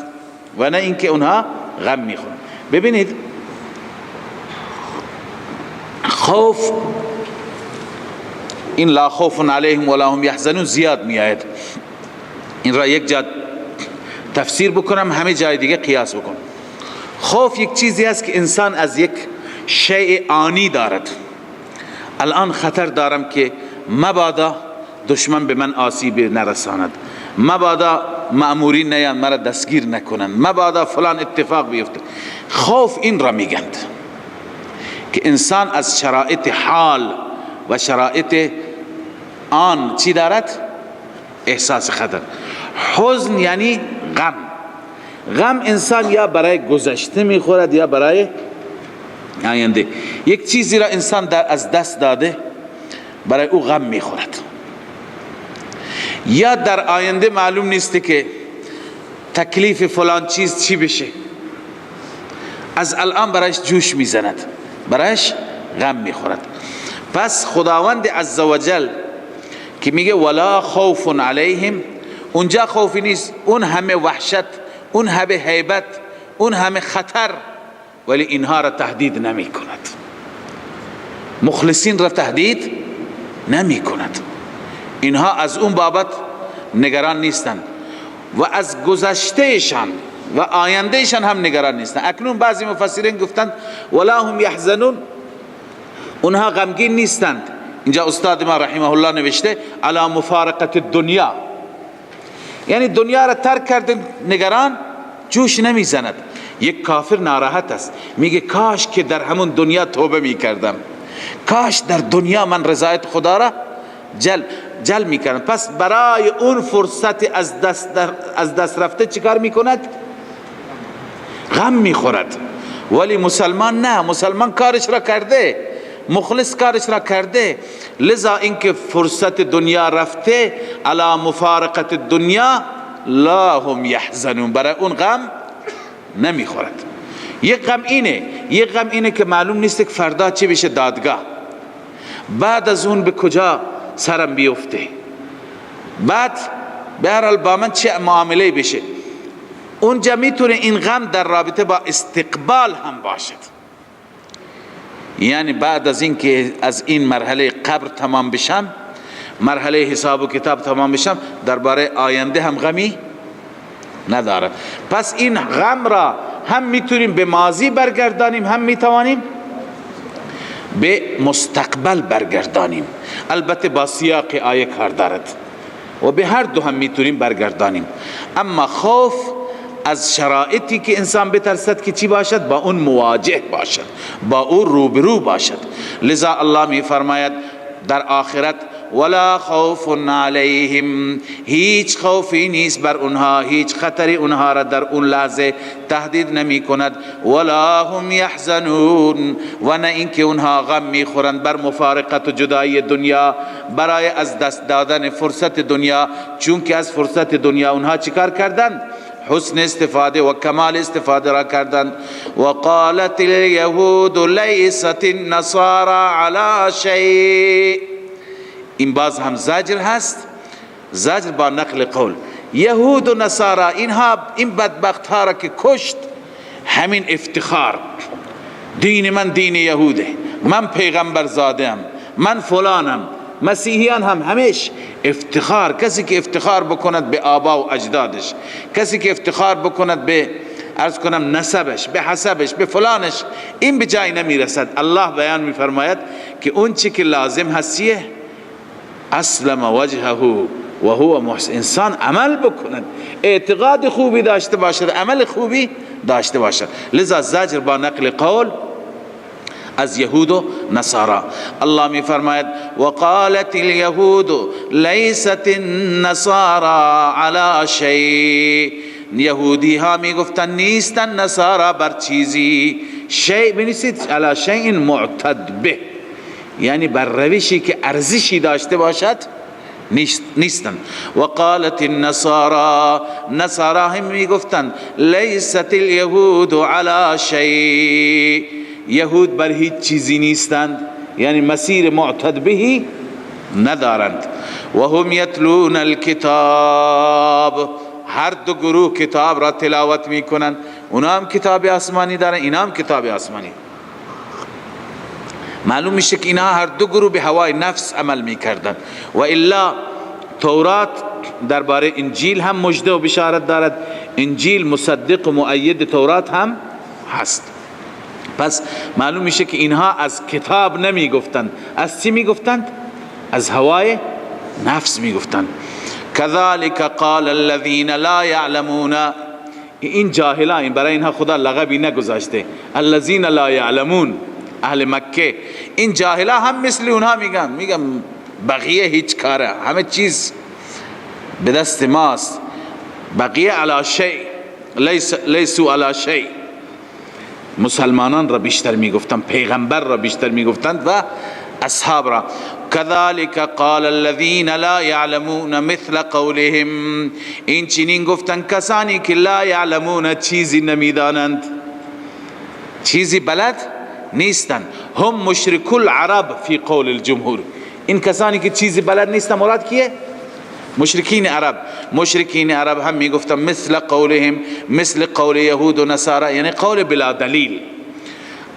و نه اینکه اونها غم میخورند. ببینید خوف، این لا خوف علیهم ولا هم یحزنون زیاد میآید. این را یک جا تفسیر بکنم، همه جای دیگه قیاس بکن. خوف یک چیزی است که انسان از یک شیء آنی دارد. الان خطر دارم که مبادا دشمن به من آسیب نرساند، مبادا مأمورین نیان مرا دستگیر نکنند، مبادا فلان اتفاق بیفته. خوف این را میگند که انسان از شرایط حال و شرایط آن چی دارد؟ احساس خطر. حزن یعنی غم. غم انسان یا برای گذشته میخورد یا برای آینده. یک چیزی را انسان از دست داده برای او غم میخورد، یا در آینده معلوم نیست که تکلیف فلان چیز چی بشه، از الان برایش جوش میزند، برایش غم میخورد. پس خداوند عزوجل که میگه ولا خوف علیهم، اونجا خوفی نیست، اون همه وحشت، اون همه هیبت، اون همه خطر، ولی اینها را تهدید نمی کند، مخلصین را تهدید نمی کند. اینها از اون بابت نگران نیستند و از گذشتهشان و آیندهشان هم نگران نیستند. اکنون بعضی مفسرین گفتند ولا هم یحزنون، اونها غمگین نیستند. اینجا استاد ما رحمه الله نوشته علی مفارقت الدنیا، یعنی دنیا را ترک کرده نگران جوش نمیزند. یک کافر ناراحت است، میگه کاش که در همون دنیا توبه میکردم، کاش در دنیا من رضایت خدا را جل میکردم. پس برای اون فرصت از دست رفته چیکار میکند؟ غم میخورد. ولی مسلمان نه، مسلمان کارش را کرده، مخلص کارش را کرده، لذا اینکه فرصت دنیا رفته علی مفارقت الدنیا لا هم یحزنون، برای اون غم نمیخورد. یک غم اینه که معلوم نیست که فردا چی بشه، دادگاه، بعد از اون به کجا سرم بیفته، بعد بهرحال با من چه معامله بشه. اونجا میتونه این غم در رابطه با استقبال هم باشد، یعنی بعد از این که از این مرحله قبر تمام بشم، مرحله حساب و کتاب تمام بشم، درباره آینده هم غمی ندارد. پس این غم را هم میتونیم به ماضی برگردانیم، هم میتوانیم به مستقبل برگردانیم، البته با سیاق آیه کار دارد و به هر دو هم میتونیم برگردانیم. اما خوف از شرایطی که انسان بترسد که چی باشد، با اون مواجه باشد، با اون روبرو باشد. لذا الله می فرماید در آخرت ولا خوف علیهم، هیچ خوفی نیست بر اونها، هیچ خطری اونها را در اون لحظه تهدید نمی کند. ولا هم یحزنون، و نه اینکه اونها غم میخورند بر مفارقت و جدایی دنیا، برای از دست دادن فرصت دنیا، چون که از فرصت دنیا اونها چیکار کردند؟ حسن استفاده و کمال استفاده را کردند. و قالت الیهود لیست النصارى علی شیء، این باز هم زجر هست، زجر با نقل قول. یهود و نصارا اینها، این بدبخت ها را که کشت، همین افتخار، دین من دین یهوده، من پیغمبر زادم، من فلانم. مسیحیان هم همیش افتخار، کسی که افتخار بکند به آبا و اجدادش، کسی که افتخار بکند به عرض کنم نسبش، به حسبش، به فلانش، این به جای نمی رسد. الله بیان می فرماید که اون چی که لازم هستیه اسلم وجهه و هو محسن، انسان عمل بکند، اعتقاد خوبی داشته باشد، عمل خوبی داشته باشد. لذا زجر با نقل قول از یهود و نصارا. الله می فرماید وقالت الیهود لیست النصارى علی شیء، یهودی ها می گفتن نیستن نصارا بر چیزی، شیء بنویسید علی شیء معتد به، یعنی بر روشی که ارزشی داشته باشد نیستن. وقالت النصارى، نصارا هم می گفتن لیست الیهود علی شیء، یهود بر هیچ چیزی نیستند، یعنی مسیر معتد بهی ندارند. و هم یتلون الکتاب، هر دو گروه کتاب را تلاوت می کنند، اونا هم کتاب آسمانی دارن، اینا هم کتاب آسمانی. معلوم میشه که اینا هر دو گروه به هوای نفس عمل می کردن. و الا تورات درباره انجیل هم مژده و بشارت دارد، انجیل مصدق و مؤید تورات هم هست. پس معلوم میشه که اینها از کتاب نمی گفتند، از چی می گفتند؟ از هوای نفس می گفتند. كذلك قال الذين لا يعلمون، این جاهلان، برای اینها خدا لقبی نگذاشته، الذين لا يعلمون، اهل مکه. این جاهلان هم مثل اونها میگن بقیه هیچ کاره، همه چیز به دست ماست، بقیه علی شیء لیسوا علی شیء. مسلمانان را بیشتر میگفتند، پیغمبر را بیشتر میگفتند و اصحاب را. كذلك قال الذين لا يعلمون مثل قولهم، این چنین گفتند کسانی که لا یعلمون چیزی نمیدانند، چیزی بلد نیستند. هم مشرک العرب فی قول الجمهور، این کسانی که چیزی بلد نیستند مراد کیه؟ مشرکین عرب. مشرکین عرب هم میگفتن مثل قولهم، مثل قول یهود و نصارا، یعنی قول بلا دلیل.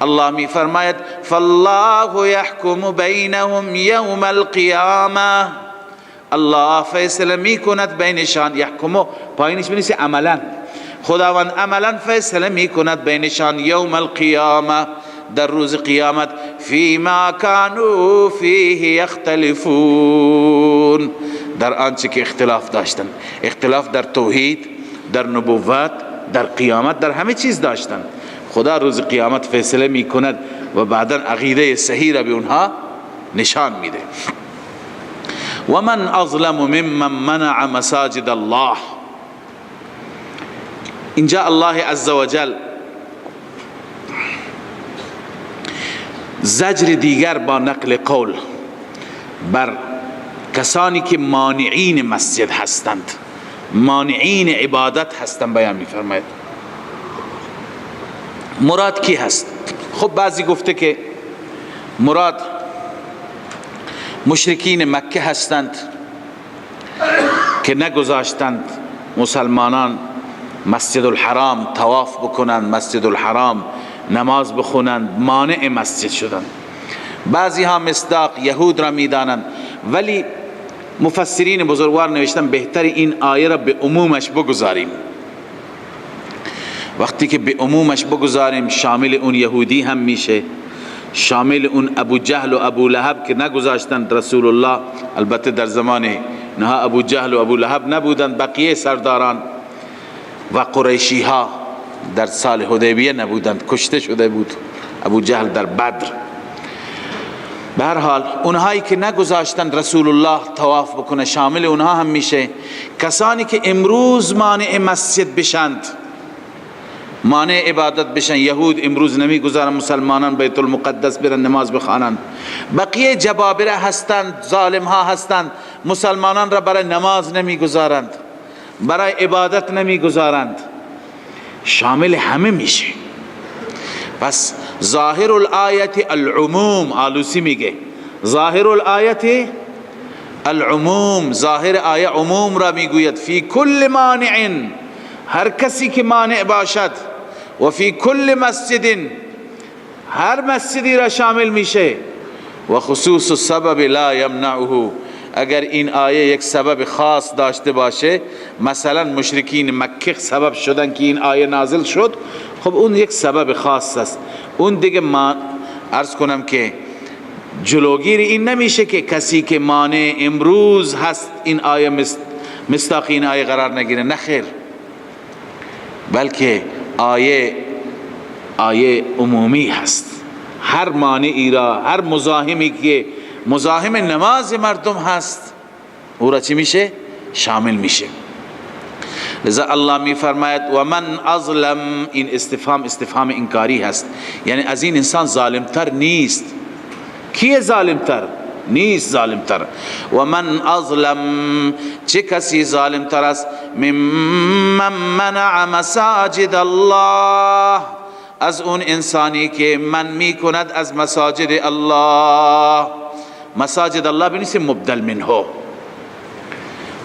الله می فرماید فالله یحکم بینهم یوم القیامه، الله فیصله می کند بینشان. یحکمو پایینش بنویسی عملا، خداوند عملا فیصله می کند بینشان یوم القیامه، در روز قیامت. فیما کانوا فیه یختلفون، در آنچه که اختلاف داشتن، اختلاف در توحید، در نبوت، در قیامت، در همه چیز داشتن. خدا روز قیامت فیصله می کند و بعدا عقیده صحیح را به اونها نشان میده. و من اظلم ممن منع مساجد الله، اینجا الله عزوجل زجر دیگر با نقل قول بر کسانی که مانعین مسجد هستند، مانعین عبادت هستند بیان می‌فرماید. مراد کی هست؟ خب بعضی گفته که مراد مشرکین مکه هستند که نگذاشتند مسلمانان مسجد الحرام طواف بکنند، مسجد الحرام نماز بخونند، مانع مسجد شدند. بعضی ها مصداق یهود را میدانند، ولی مفسرین بزرگوار نوشتن بهتر این آیه را به عمومش بگذاریم. وقتی که به عمومش بگذاریم شامل اون یهودی هم میشه، شامل اون ابو جهل و ابو لهب که نگذاشتند رسول الله، البته در زمان نه ابو جهل و ابو لهب نبودند، بقیه سرداران و قریشی ها در سال حدیبیه نبودند، کشته شده بود ابو جهل در بدر. به هر حال اونهایی که نگذاشتند رسول الله طواف بکنه شامل اونها هم میشه. کسانی که امروز مانع مسجد بشند، مانع عبادت بشن، یهود امروز نمیگذارن مسلمانان بیت المقدس برن نماز بخوانند، بقیه جبابره هستند، ظالم ها هستند، مسلمانان را برای نماز نمیگذارند، برای عبادت نمیگذارند، شامل همه میشه. پس ظاهر الآیت العموم، آلوسی میگه ظاهر الآیت العموم، ظاهر آیه عموم را میگوید. فی کل مانع، هر کسی که مانع باشد، و فی کل مسجد، هر مسجدی را شامل میشه. و خصوص السبب لا یمنعه، اگر این آیه یک سبب خاص داشته باشه، مثلا مشرکین مکه سبب شدن که این آیه نازل شد، خب اون یک سبب خاص است. اون دیگه ما عرض کنم که جلوگیر این نمیشه که کسی که مانع امروز هست این آیه مصداق این آیه قرار نگیره، نخیر، بلکه آیه عمومی هست. هر مانعی را، هر مزاحمی که مزاحم نماز مردم هست، او را چی میشه؟ شامل میشه. لذا الله می فرماید و من اظلم، این استفهام انکاری هست، یعنی از این انسان ظالمتر نیست. کیه ظالمتر؟ نیست ظالمتر. و من اظلم، چه کسی ظالمتر است؟ ممن منع مساجد الله، از اون انسانی که من می کند از مساجد الله. مساجد الله بنویسه مبدل منه،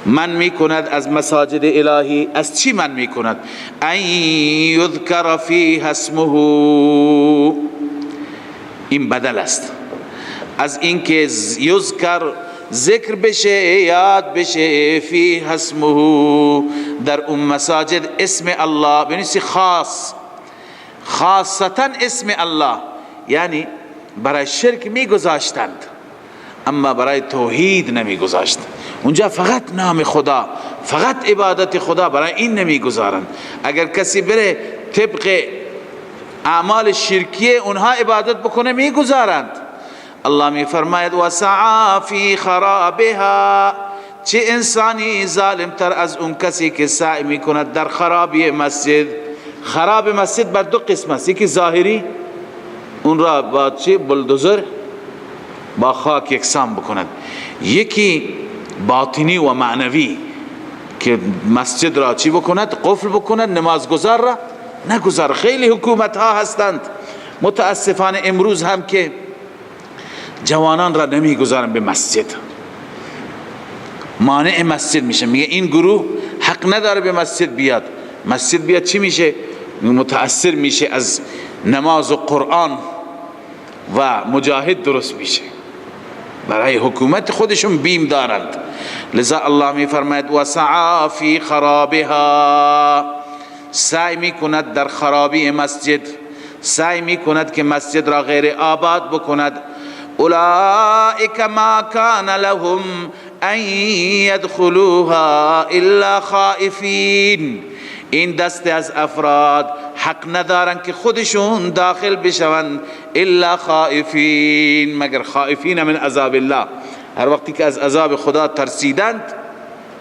من می کند از مساجد الهی. از چی من می کند؟ ان یذکر فیها اسمه، این بدل است از اینکه یذکر ذکر بشه، یاد بشه، فیها اسمه، در اون مساجد اسم الله بنویسی خاص، خاصتا اسم الله. یعنی برای شرک می گذاشتند اما برای توحید نمی گذاشت. اونجا فقط نام خدا، فقط عبادت خدا، برای این نمی گذارند. اگر کسی بره طبق اعمال شرکیه اونها عبادت بکنه می گذارند. الله می فرماید و سعی فی خرابها، چه انسانی ظالم تر از اون کسی که سعی می کند در خرابی مسجد. خراب مسجد بر دو قسم است، یکی ظاهری، اون را با چی بلدوزر با خاک یکسان بکند، یکی باطنی و معنوی که مسجد را چی بکند، قفل بکند، نمازگزار را نگذار. خیلی حکومت ها هستند متاسفانه امروز هم که جوانان را نمیگذارن به مسجد، مانع مسجد میشه، میگه این گروه حق نداره به مسجد بیاد. مسجد بیاد چی میشه؟ متاثر میشه از نماز و قرآن و مجاهد درست میشه. برای حکومت خودشون بیم دارند. لذا الله میفرماید و سعی فی خرابها، سعی میکند در خرابی مسجد، سعی میکند که مسجد را غیر آباد بکند. اولئک ما کان لهم ان يدخلوها الا خائفین، این دسته از افراد حق ندارن که خودشون داخل بشوند الا خائفین، مگر خائفین من عذاب الله، هر وقتی که از عذاب خدا ترسیدند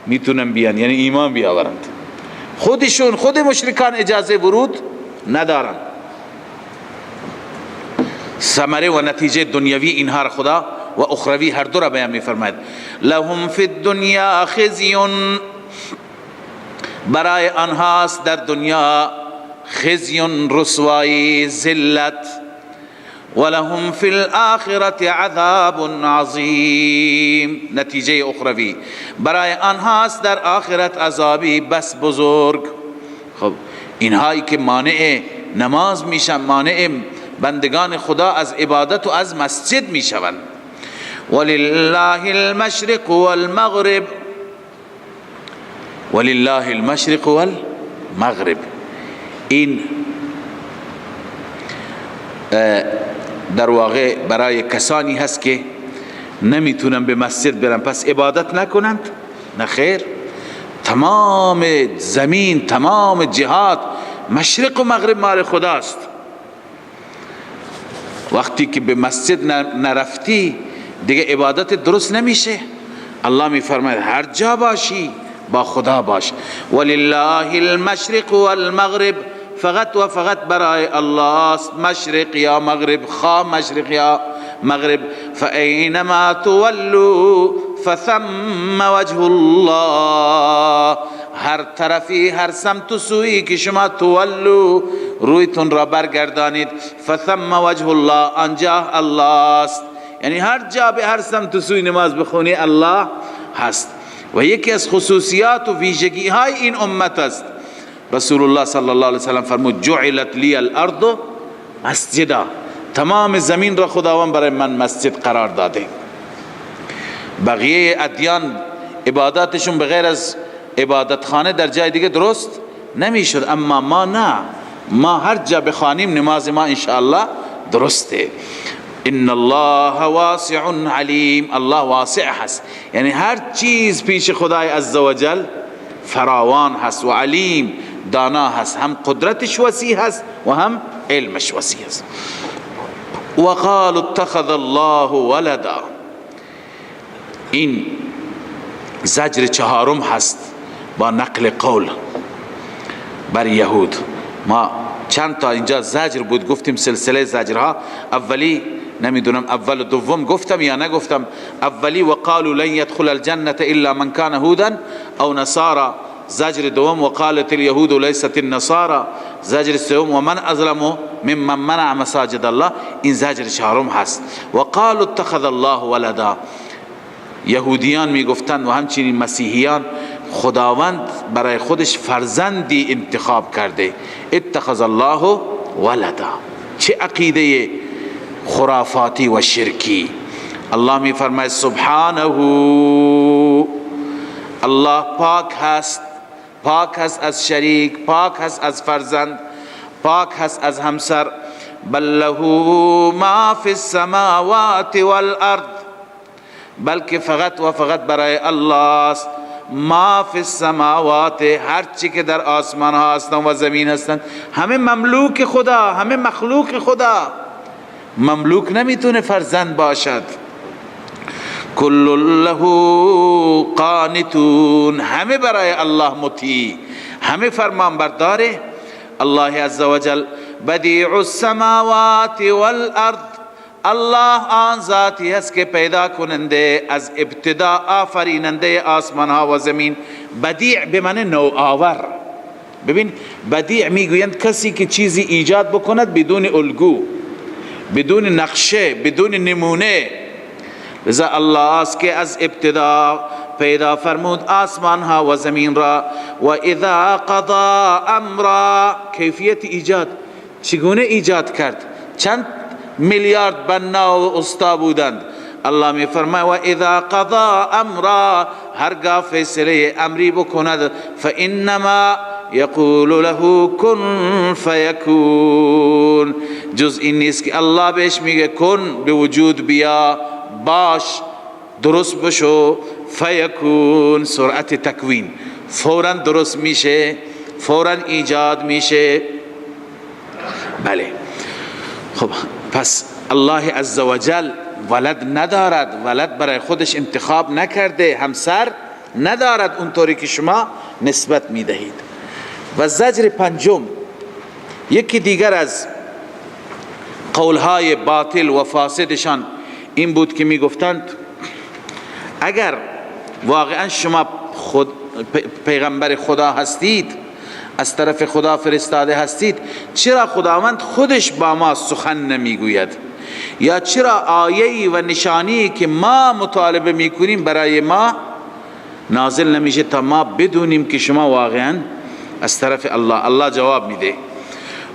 میتونن بیان، یعنی ایمان بیاورند. خودشون خود مشرکان اجازه ورود ندارن. ثمره و نتیجه دنیوی اینها را خدا و اخروی هر دو را بیان میفرماید. لهم فی الدنیا خزی، برای آنهاست در دنیا خزی، رسوایی، ذلت. ولهم فی الآخرة عذاب عظیم، نتیجه اخروی برای آنهاست در آخرت عذابی بس بزرگ. خب اینهایی که مانع نماز میشن، مانع بندگان خدا از عبادت و از مسجد میشوند. ولله المشرق والمغرب، ولله المشرق والمغرب، این در واقع برای کسانی هست که نمیتونن به مسجد برن پس عبادت نکنند. نه خیر، تمام زمین، تمام جهات، مشرق و مغرب مال خداست. وقتی که به مسجد نرفتی دیگه عبادت درست نمیشه. الله میفرماید هر جا باشی با خدا باش. ولله المشرق والمغرب، فقط و فقط برای الله است مشرق یا مغرب، خواه مشرق یا مغرب. فاینما تولوا فثم وجه الله، هر طرفی، هر سمت و سویی که شما تولو، رویتون را برگردانید، فثم وجه الله، آنجا الله است. یعنی هر جا به هر سمت و سوی نماز بخونی الله هست. و یکی از خصوصیات و ویژگی های این امت است. رسول الله صلی الله علیه وسلم فرمود جعلت لی الارض مسجدا، تمام زمین را خداوند برای من مسجد قرار داده. بقیه ادیان عباداتشون بغیر از عبادت خانه در جای دیگه درست نمیشد، اما ما نه، ما هر جا بخوانیم نماز ما انشاءالله درسته. ان الله واسع علیم، الله واسع هست، یعنی هر چیز پیش خدای عزوجل فراوان هست و علیم، دانا هست، هم قدرتش وسیع هست و هم علمش وسیع هست. وقالوا اتخذ الله ولدا، این زجر چهارم هست با نقل قول بر یهود. ما چند تا اینجا زجر بود گفتیم، سلسله زجرها. اولی نمیدونم اول و دوم گفتم یا نگفتم. اولی وقالوا لن يدخل الجنة الا من كان هودا او نصارى، زجر دوم وقالت اليهود ليست النصارى، زجر سوم ومن اظلم ممن منع مساجد الله، این زجر چهارم هست. وقالوا اتخذ الله ولدا، یهودیان میگفتند و همچنین مسیحیان خداوند برای خودش فرزندی انتخاب کرده. اتخذ الله ولدا، چه عقیده خرافاتی و شرکی. الله می فرماید سبحانه، الله پاک هست، پاک هست از شریک، پاک هست از فرزند، پاک هست از همسر. بل له ما فی السماوات والارض، بلکه فقط و فقط برای الله است ما فی السماوات، هر چی که در آسمان ها هستند و زمین هستند، همه مملوک خدا، همه مخلوق خدا. مملوک نمیتونه فرزند باشد. کل له قانتون، همه برای الله مطیع، همه فرمان برداره الله عز وجل بدیع السماوات والارض، الله آن ذاتی است که پیدا کننده از ابتدا، آفریننده آسمان ها و زمین. بدیع به معنی نوآور. ببین بدیع میگویند کسی که چیزی ایجاد بکند بدون الگو، بدون نقشه، بدون نمونه. لذا الله است که از ابتدا پیدا فرمود آسمان ها و زمین را. و اذا قضا امرا، کیفیت ایجاد، چگونه ایجاد کرد، چند میلیارد بنا و استا بودند. الله می فرماید و اذا قضا امرا، هرگاه فیصله امری بکند، فانما یقول له کن فیکون، جز این نیست که الله بهش میگه کن، به وجود بیا، باش، درست بشو. فیکون، سرعت تکوین، فوراً درست میشه، فوراً ایجاد میشه. بله، خب پس الله عزوجل ولد ندارد، ولد برای خودش انتخاب نکرده، همسر ندارد اونطوری که شما نسبت میدهید. و زجر پنجم، یکی دیگر از قولهای باطل و فاسدشان این بود که میگفتند اگر واقعا شما خود پیغمبر خدا هستید، از طرف خدا فرستاده هستید، چرا خداوند خودش با ما سخن نمیگوید؟ یا چرا آیه‌ای و نشانی که ما مطالبه میکنیم برای ما نازل نمیشه تا ما بدونیم که شما واقعا از طرف الله؟ الله جواب میده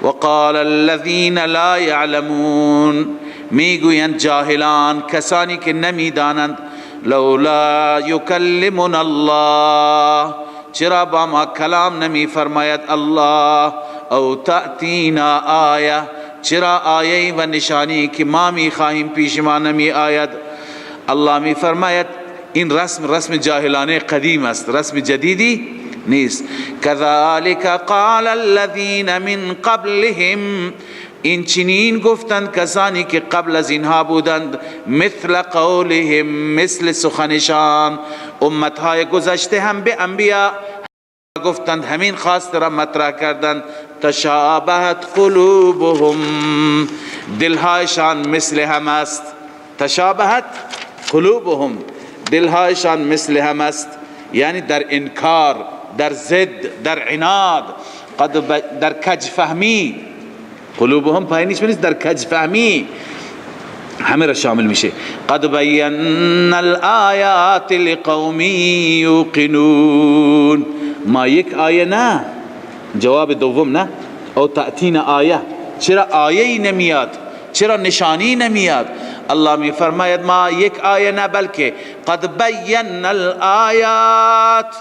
وقال الذين لا يعلمون، میگویند جاهلان، کسانی که نمیدانند، لولا یکلمنا الله، چرا با ما کلام نمی فرماید الله، او تأتینا آیه، چرا آیه و نشانی که ما می خواهیم پیش ما نمی آید؟ الله می فرماید این رسم جاهلانه قدیم است، رسم جدیدی نیست. كذلك قال الذين من قبلهم، این چنین گفتند کسانی که قبل از اینها بودند، مثل قولهم، مثل سخنشان. امتهای گذشته هم به انبیا گفتند، همین خواست را مطرح کردند. تشابهت قلوبهم، دلهایشان مثل هم است. تشابهت قلوبهم، دلهایشان مثل هم است، یعنی در انکار، در ضد، در عناد، در کج فهمی. قلوبهم پایینیش نیست، در کج فهمی همه را شامل میشه. قد بینا الآیات لقوم یوقنون، ما یک آیه نه، جواب دوم نه، او تأتینا آیه، چرا آیه‌ای نمیاد، چرا نشانی نمیاد؟ الله می فرماید ما یک آیه نه، بلکه قد بینا الآیات،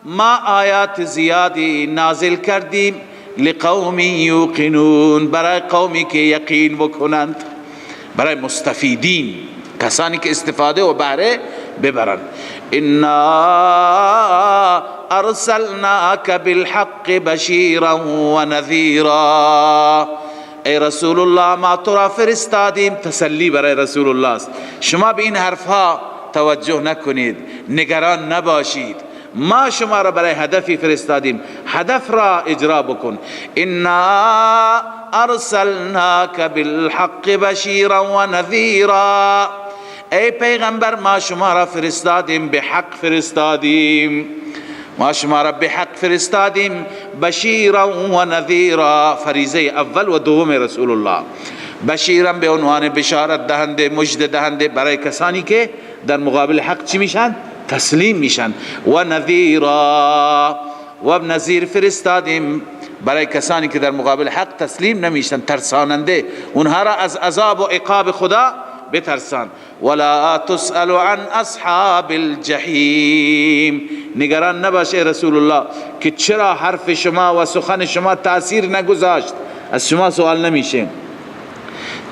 ما آیات زیادی نازل کردیم، لقوم یوقنون، برای قومی که یقین بکنند، برای مستفیدین، کسانی که استفاده و بهره ببرند. انا ارسلناک بالحق بشیرا و نذیرا، ای رسول الله ما تو را فرستادیم، تسلی برای رسول الله است. شما به این حرفها توجه نکنید، نگران نباشید، ما شما را برای هدفی فرستادیم، هدف را اجرا بکن. انا ارسلناک بالحق بشیرا و نذیرا، ای پیغمبر ما شما را فرستادیم، به حق فرستادیم، ما شما را به حق فرستادیم، بشیرا و نذیرا، فریضه اول و دوم رسول الله. بشیرا به عنوان بشارت دهنده، مژده دهنده برای کسانی که در مقابل حق چی میشن؟ تسلیم میشن. و نذیرا، و نذیر فرستادیم برای کسانی که در مقابل حق تسلیم نمیشن، ترساننده، اونها را از عذاب و عقاب خدا بترسان. ولا تسأل عن اصحاب الجحیم، نگران نباش ای رسول الله که چرا حرف شما و سخن شما تأثیر نگذاشت، از شما سوال نمیشه.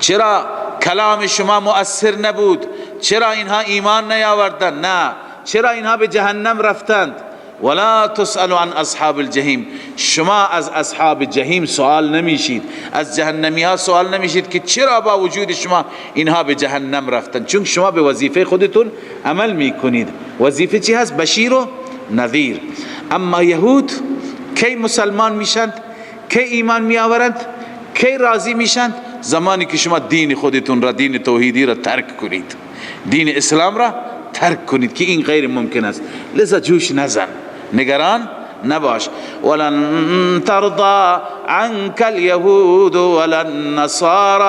چرا کلام شما مؤثر نبود؟ چرا اینها ایمان نیاوردند؟ نه، چرا اینها به جهنم رفتند؟ ولا تسأل عن اصحاب الجحیم، شما از اصحاب جهنم سوال نمیشید، از جهنمی ها سوال نمیشید که چرا با وجود شما اینها به جهنم رفتند، چون شما به وظیفه خودتون عمل میکنید. وظیفه چی هست؟ بشیر و نذیر. اما یهود کی مسلمان میشند؟ که ایمان می آورند، که راضی میشند؟ زمانی که شما دین خودتون را، دین توحیدی را ترک کنید، دین اسلام را ترک کنید، که این غیر ممکن است. لذا جوش نزن، نگران نباش. ولن ترضى عنك اليهود ولا النصارى،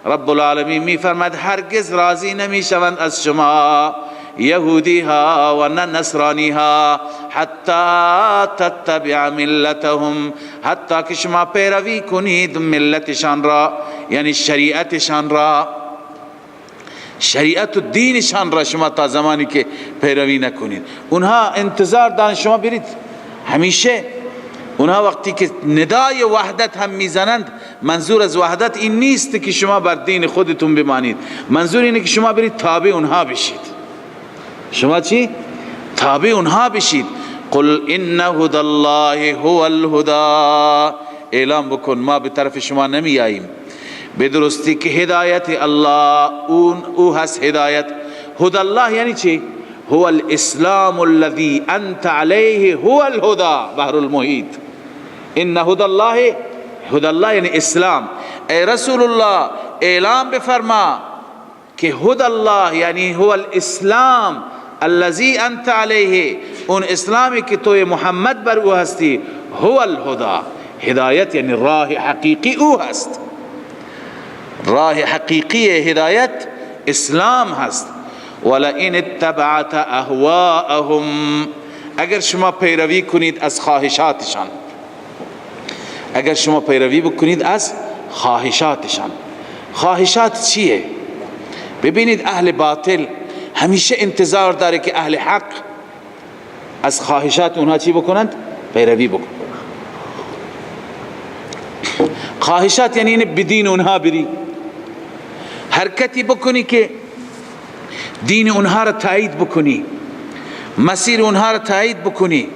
رب العالمین می فرماید هرگز راضی نمی شوند از شما یهودی ها و نه نصرانی ها، حتی تتبع ملتهم، حتی که شما پیروی کنید ملتشان را، یعنی شریعتشان را، شریعت و دینشان را شما تا زمانی که پیروی نکنید. اونها انتظار دارن شما برید همیشه. اونها وقتی که ندای وحدت هم میزنند، منظور از وحدت این نیست که شما بر دین خودتون بمانید، منظور اینه که شما برید تابع اونها بشید. شما چی؟ تابع اونها بشید. قل ان هدی الله هو الهدی، اعلام بکن ما به طرف شما نمی آییم، به درستی که هدایت الله او هست هدایت. هدی الله یعنی چی؟ هو الاسلام الذي انت عليه هو الهدى، بحر المحیط. ان هدی الله، هدی الله یعنی اسلام. ای رسول الله اعلام بفرما که هدی الله یعنی هو الاسلام الذي انت عليه، اون اسلامی که توی محمد بر او هستی، هو الهدى، هدایت یعنی راه حقیقی او هست. راه حقیقی هدایت اسلام هست. ولئن اتبعت اهواءهم، اگر شما پیروی کنید از خواهشاتشان، اگر شما پیروی بکنید از خواهشاتشان. خواهشات چیه؟ ببینید اهل باطل همیشه انتظار داره که اهل حق از خواهشات اونها چی بکنند؟ پیروی بکنند. خواهشات یعنی این بدین اونها بری، حرکتی بکنی که دین اونها را تایید بکنی، مسیر اونها را تایید بکنی.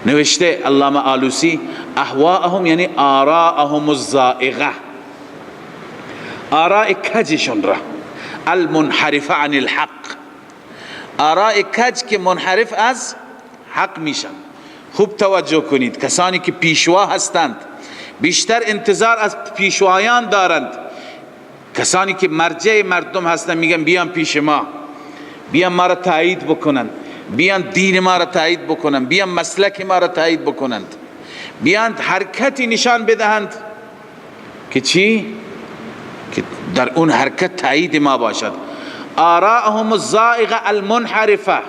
نوشته علامه آلوسی اهواءهم یعنی آراءهم الزائغه، آراء کجشون را، المنحرف عن الحق، آراء کج که منحرف از حق میشن. خوب توجه کنید، کسانی که پیشوا هستند بیشتر انتظار از پیشوایان دارند. کسانی که مرجع مردم هستند میگن بیان پیش ما، بیان ما را تایید بکنند، بیان دین ما را تایید بکنند، بیان مسلک ما را تایید بکنند، بیان حرکتی نشان بدهند که چی؟ که در اون حرکت تایید ما باشد. آراءهم الزائغه المنحرفه،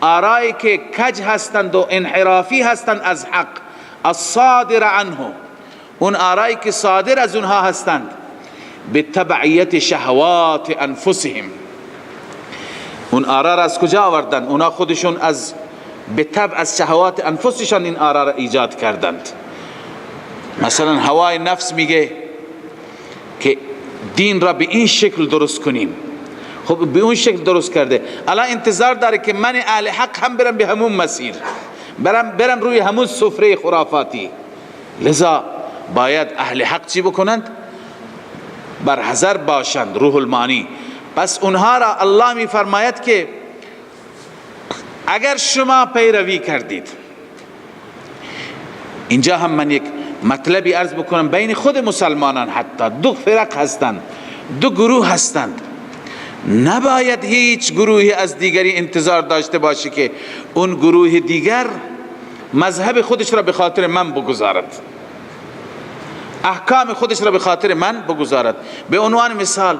آرایی که کج هستند و انحرافی هستند از حق، الصادر عنه، اون آرایی که صادر از اونها هستند، به تبعیت شهوات انفسهم. اون آرا را از کجا آوردند؟ اونا خودشون از به تبع از شهوات انفسشان این آرا را ایجاد کردند. مثلا هوای نفس میگه که دین را به این شکل درست کنیم، خب به اون شکل درست کرده، الان انتظار داره که من اهل حق هم برم به همون مسیر، برم روی همون سفره خرافاتی. لذا باید اهل حق چی بکنند؟ بر حذر باشند. روح المانی. پس اونها را الله می فرماید که اگر شما پیروی کردید، اینجا هم من یک مطلبی عرض بکنم، بین خود مسلمانان حتی دو فرق هستند، دو گروه هستند. نباید هیچ گروهی از دیگری انتظار داشته باشه که اون گروه دیگر مذهب خودش را به خاطر من بگذارد، احکام خودش را به خاطر من بگذارد. به عنوان مثال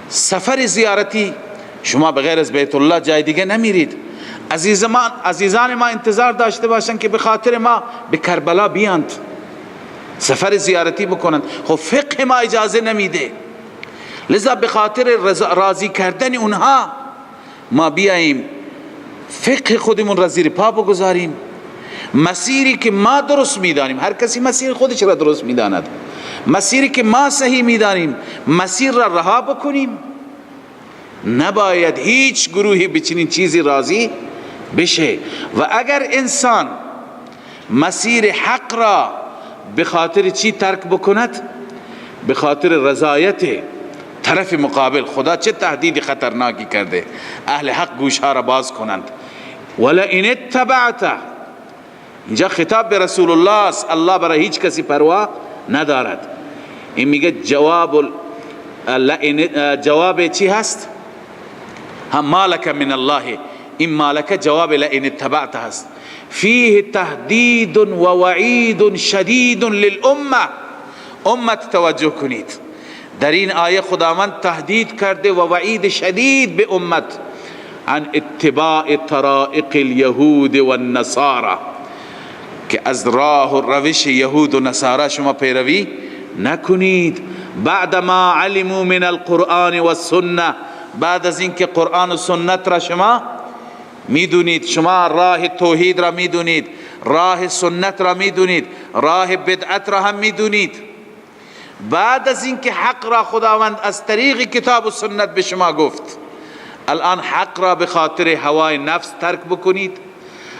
سفر زیارتی، شما بغیر از بیت الله جای دیگه نمیرید. عزیزان ما انتظار داشته باشند که به خاطر ما به کربلا بیاند، سفر زیارتی بکنند. خب فقه ما اجازه نمیده، لذا به خاطر راضی کردن اونها ما بیاییم فقه خودمون را زیر پا بگذاریم. مسیری که ما درست میدانیم، هر کسی مسیر خودش را درست میداند، مسیری که ما صحیح میدانیم مسیر را رها بکنیم. نباید هیچ گروهی به چنین چیزی راضی بشه. و اگر انسان مسیر حق را به خاطر چی ترک بکند؟ به خاطر رضایت طرف مقابل. خدا چه تهدید خطرناکی کرده، اهل حق گوشها را باز کنند. ولئن اتبعت، اینجا خطاب به رسول الله است. الله برای هیچ کسی پروا ندارد. این میگه جواب چی هست؟ هم مالک من الله. این مالک جواب لئن اتبعت هست. فیه تهدید و وعید شدید للامه. امت توجه کنید، در این آیه خداوند تهدید کرده و وعید شدید به امت عن اتباع طرائق الیهود و النصارى، که از راه و روش یهود و نصارا شما پیروی نکنید. بعد ما علموا من القرآن و السنه، بعد از اینکه قرآن و سنت را شما میدونید، شما راه توحید را میدونید، راه سنت را میدونید، راه بدعت را هم میدونید. بعد از اینکه حق را خداوند از طریق کتاب و سنت به شما گفت، الان حق را به خاطر هوای نفس ترک بکنید،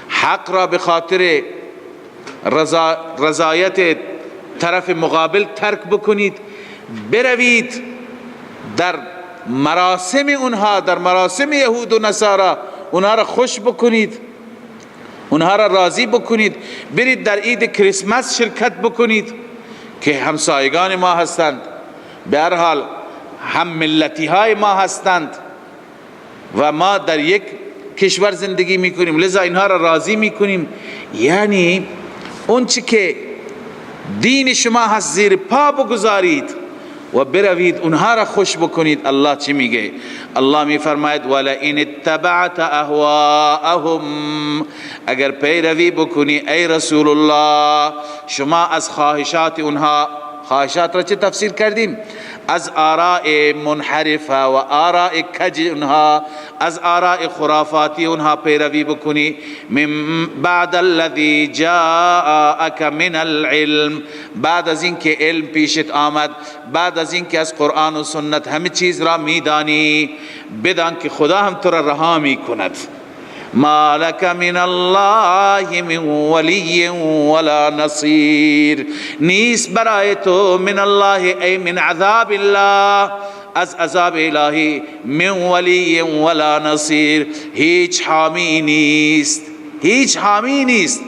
حق را به خاطر رضایت طرف مقابل ترک بکنید، بروید در مراسم اونها، در مراسم یهود و نصارا اونها را خوش بکنید، اونها را راضی بکنید، برید در عید کریسمس شرکت بکنید که همسایگان ما هستند، به هر حال هم ملتی های ما هستند و ما در یک کشور زندگی میکنیم، لذا اینها را راضی میکنیم. یعنی اون چی که دین شما هست زیر پا بگذارید و بروید اونها را خوش بکنید. الله چی میگه؟ الله میفرماید ولئن اتبعت اهواءهم، اگر پیروی بکنی ای رسول الله شما از خواهشات اونها، خواهشات را چه تفسیر کردیم؟ از آراء منحرفه و آراء کج اونها، از آراء خرافاتی اونها پیروی بکنی. من بعد الذی جاءک من العلم، بعد از اینکه علم پیشت آمد، بعد از اینکه از قرآن و سنت همه چیز را میدانی، بدان که خدا هم تو را رها میکند. ما لك من الله من ولی ولا نصیر، نیست برای تو من الله ای من عذاب الله، از عذاب الهی، من ولی ولا نصیر، هیچ حامی نیست، هیچ حامی نیست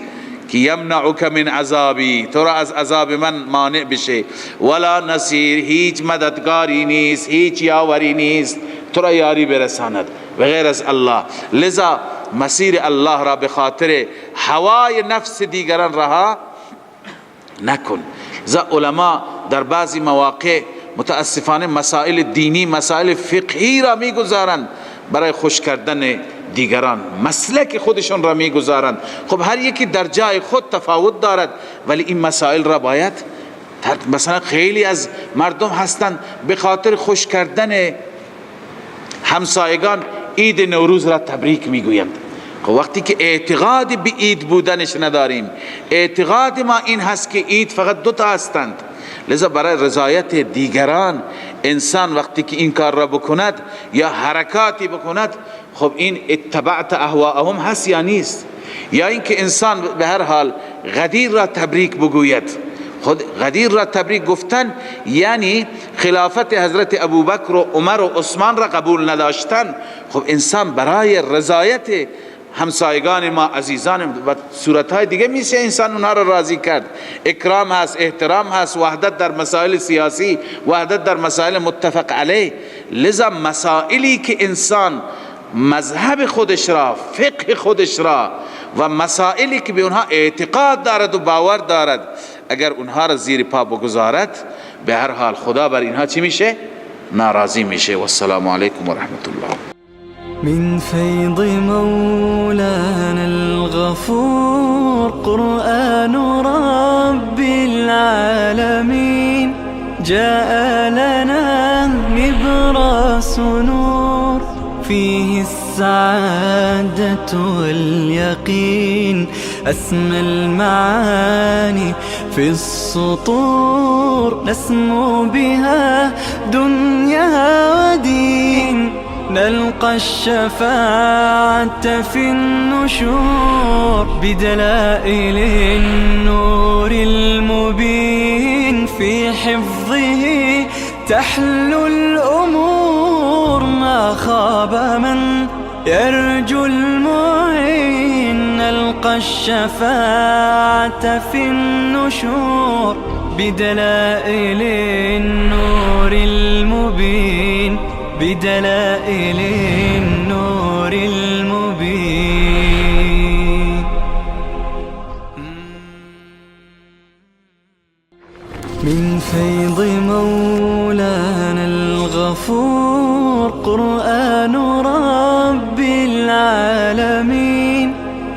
که یمنعک من عذابی، تو را از عذاب من مانع بشه، ولا نصیر، هیچ مددگاری نیست، هیچ یاوری نیست تو را یاری برساند و غیر از الله. لذا مسیر الله را به خاطر هوای نفس دیگران رها نکن. لذا علما در بعضی مواقع متاسفانه مسائل دینی، مسائل فقهی را میگذارند برای خوش کردن دیگران، مسلک خودشون را میگذارند. خب هر یکی در جای خود تفاوت دارد، ولی این مسائل را باید مثلا خیلی از مردم هستند به خاطر خوش کردن همسایگان عید نوروز را تبریک میگویند. خب وقتی که اعتقاد به عید بودنش نداریم، اعتقاد ما این هست که عید فقط دو تا هستند، لذا برای رضایت دیگران انسان وقتی که این کار را بکند یا حرکاتی بکند، خب این اتبعت اهواءهم هست یا نیست؟ یا اینکه انسان به هر حال غدیر را تبریک بگوید. خود غدیر را تبریک گفتن یعنی خلافت حضرت ابوبکر و عمر و عثمان را قبول نداشتن. خب انسان برای رضایت همسایگان ما، عزیزان و صورتهای دیگه میشه انسان اونها را راضی کرد. اکرام هست، احترام هست، وحدت در مسائل سیاسی، وحدت در مسائل متفق علیه. لذا مسائلی که انسان مذهب خودش را، فقه خودش را و مسائلی که به اونها اعتقاد دارد و باور دارد، اگر اونها را زیر پا بگذارد، به هر حال خدا بر اینها چی میشه؟ ناراضی میشه. و السلام علیکم و رحمت الله. من فيض مولانا الغفور قرآن رب العالمين جاء لنا نبراس نور فيه السعادة واليقين أسمى المعاني في السطور نسمو بها دنيا ودين نلقى الشفاعة في النشور بدلائل النور المبين في حفظه تحلو الأمور ما خاب من يرجو المعين نلقى الشفاعة في النشور بدلائل النور المبين، بدلائل النور المبين. من فيض مولانا الغفور قرآن رب العالمين،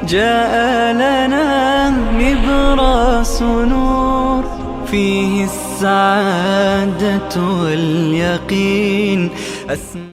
جاء لنا نبراس نور فيه السعادة واليقين.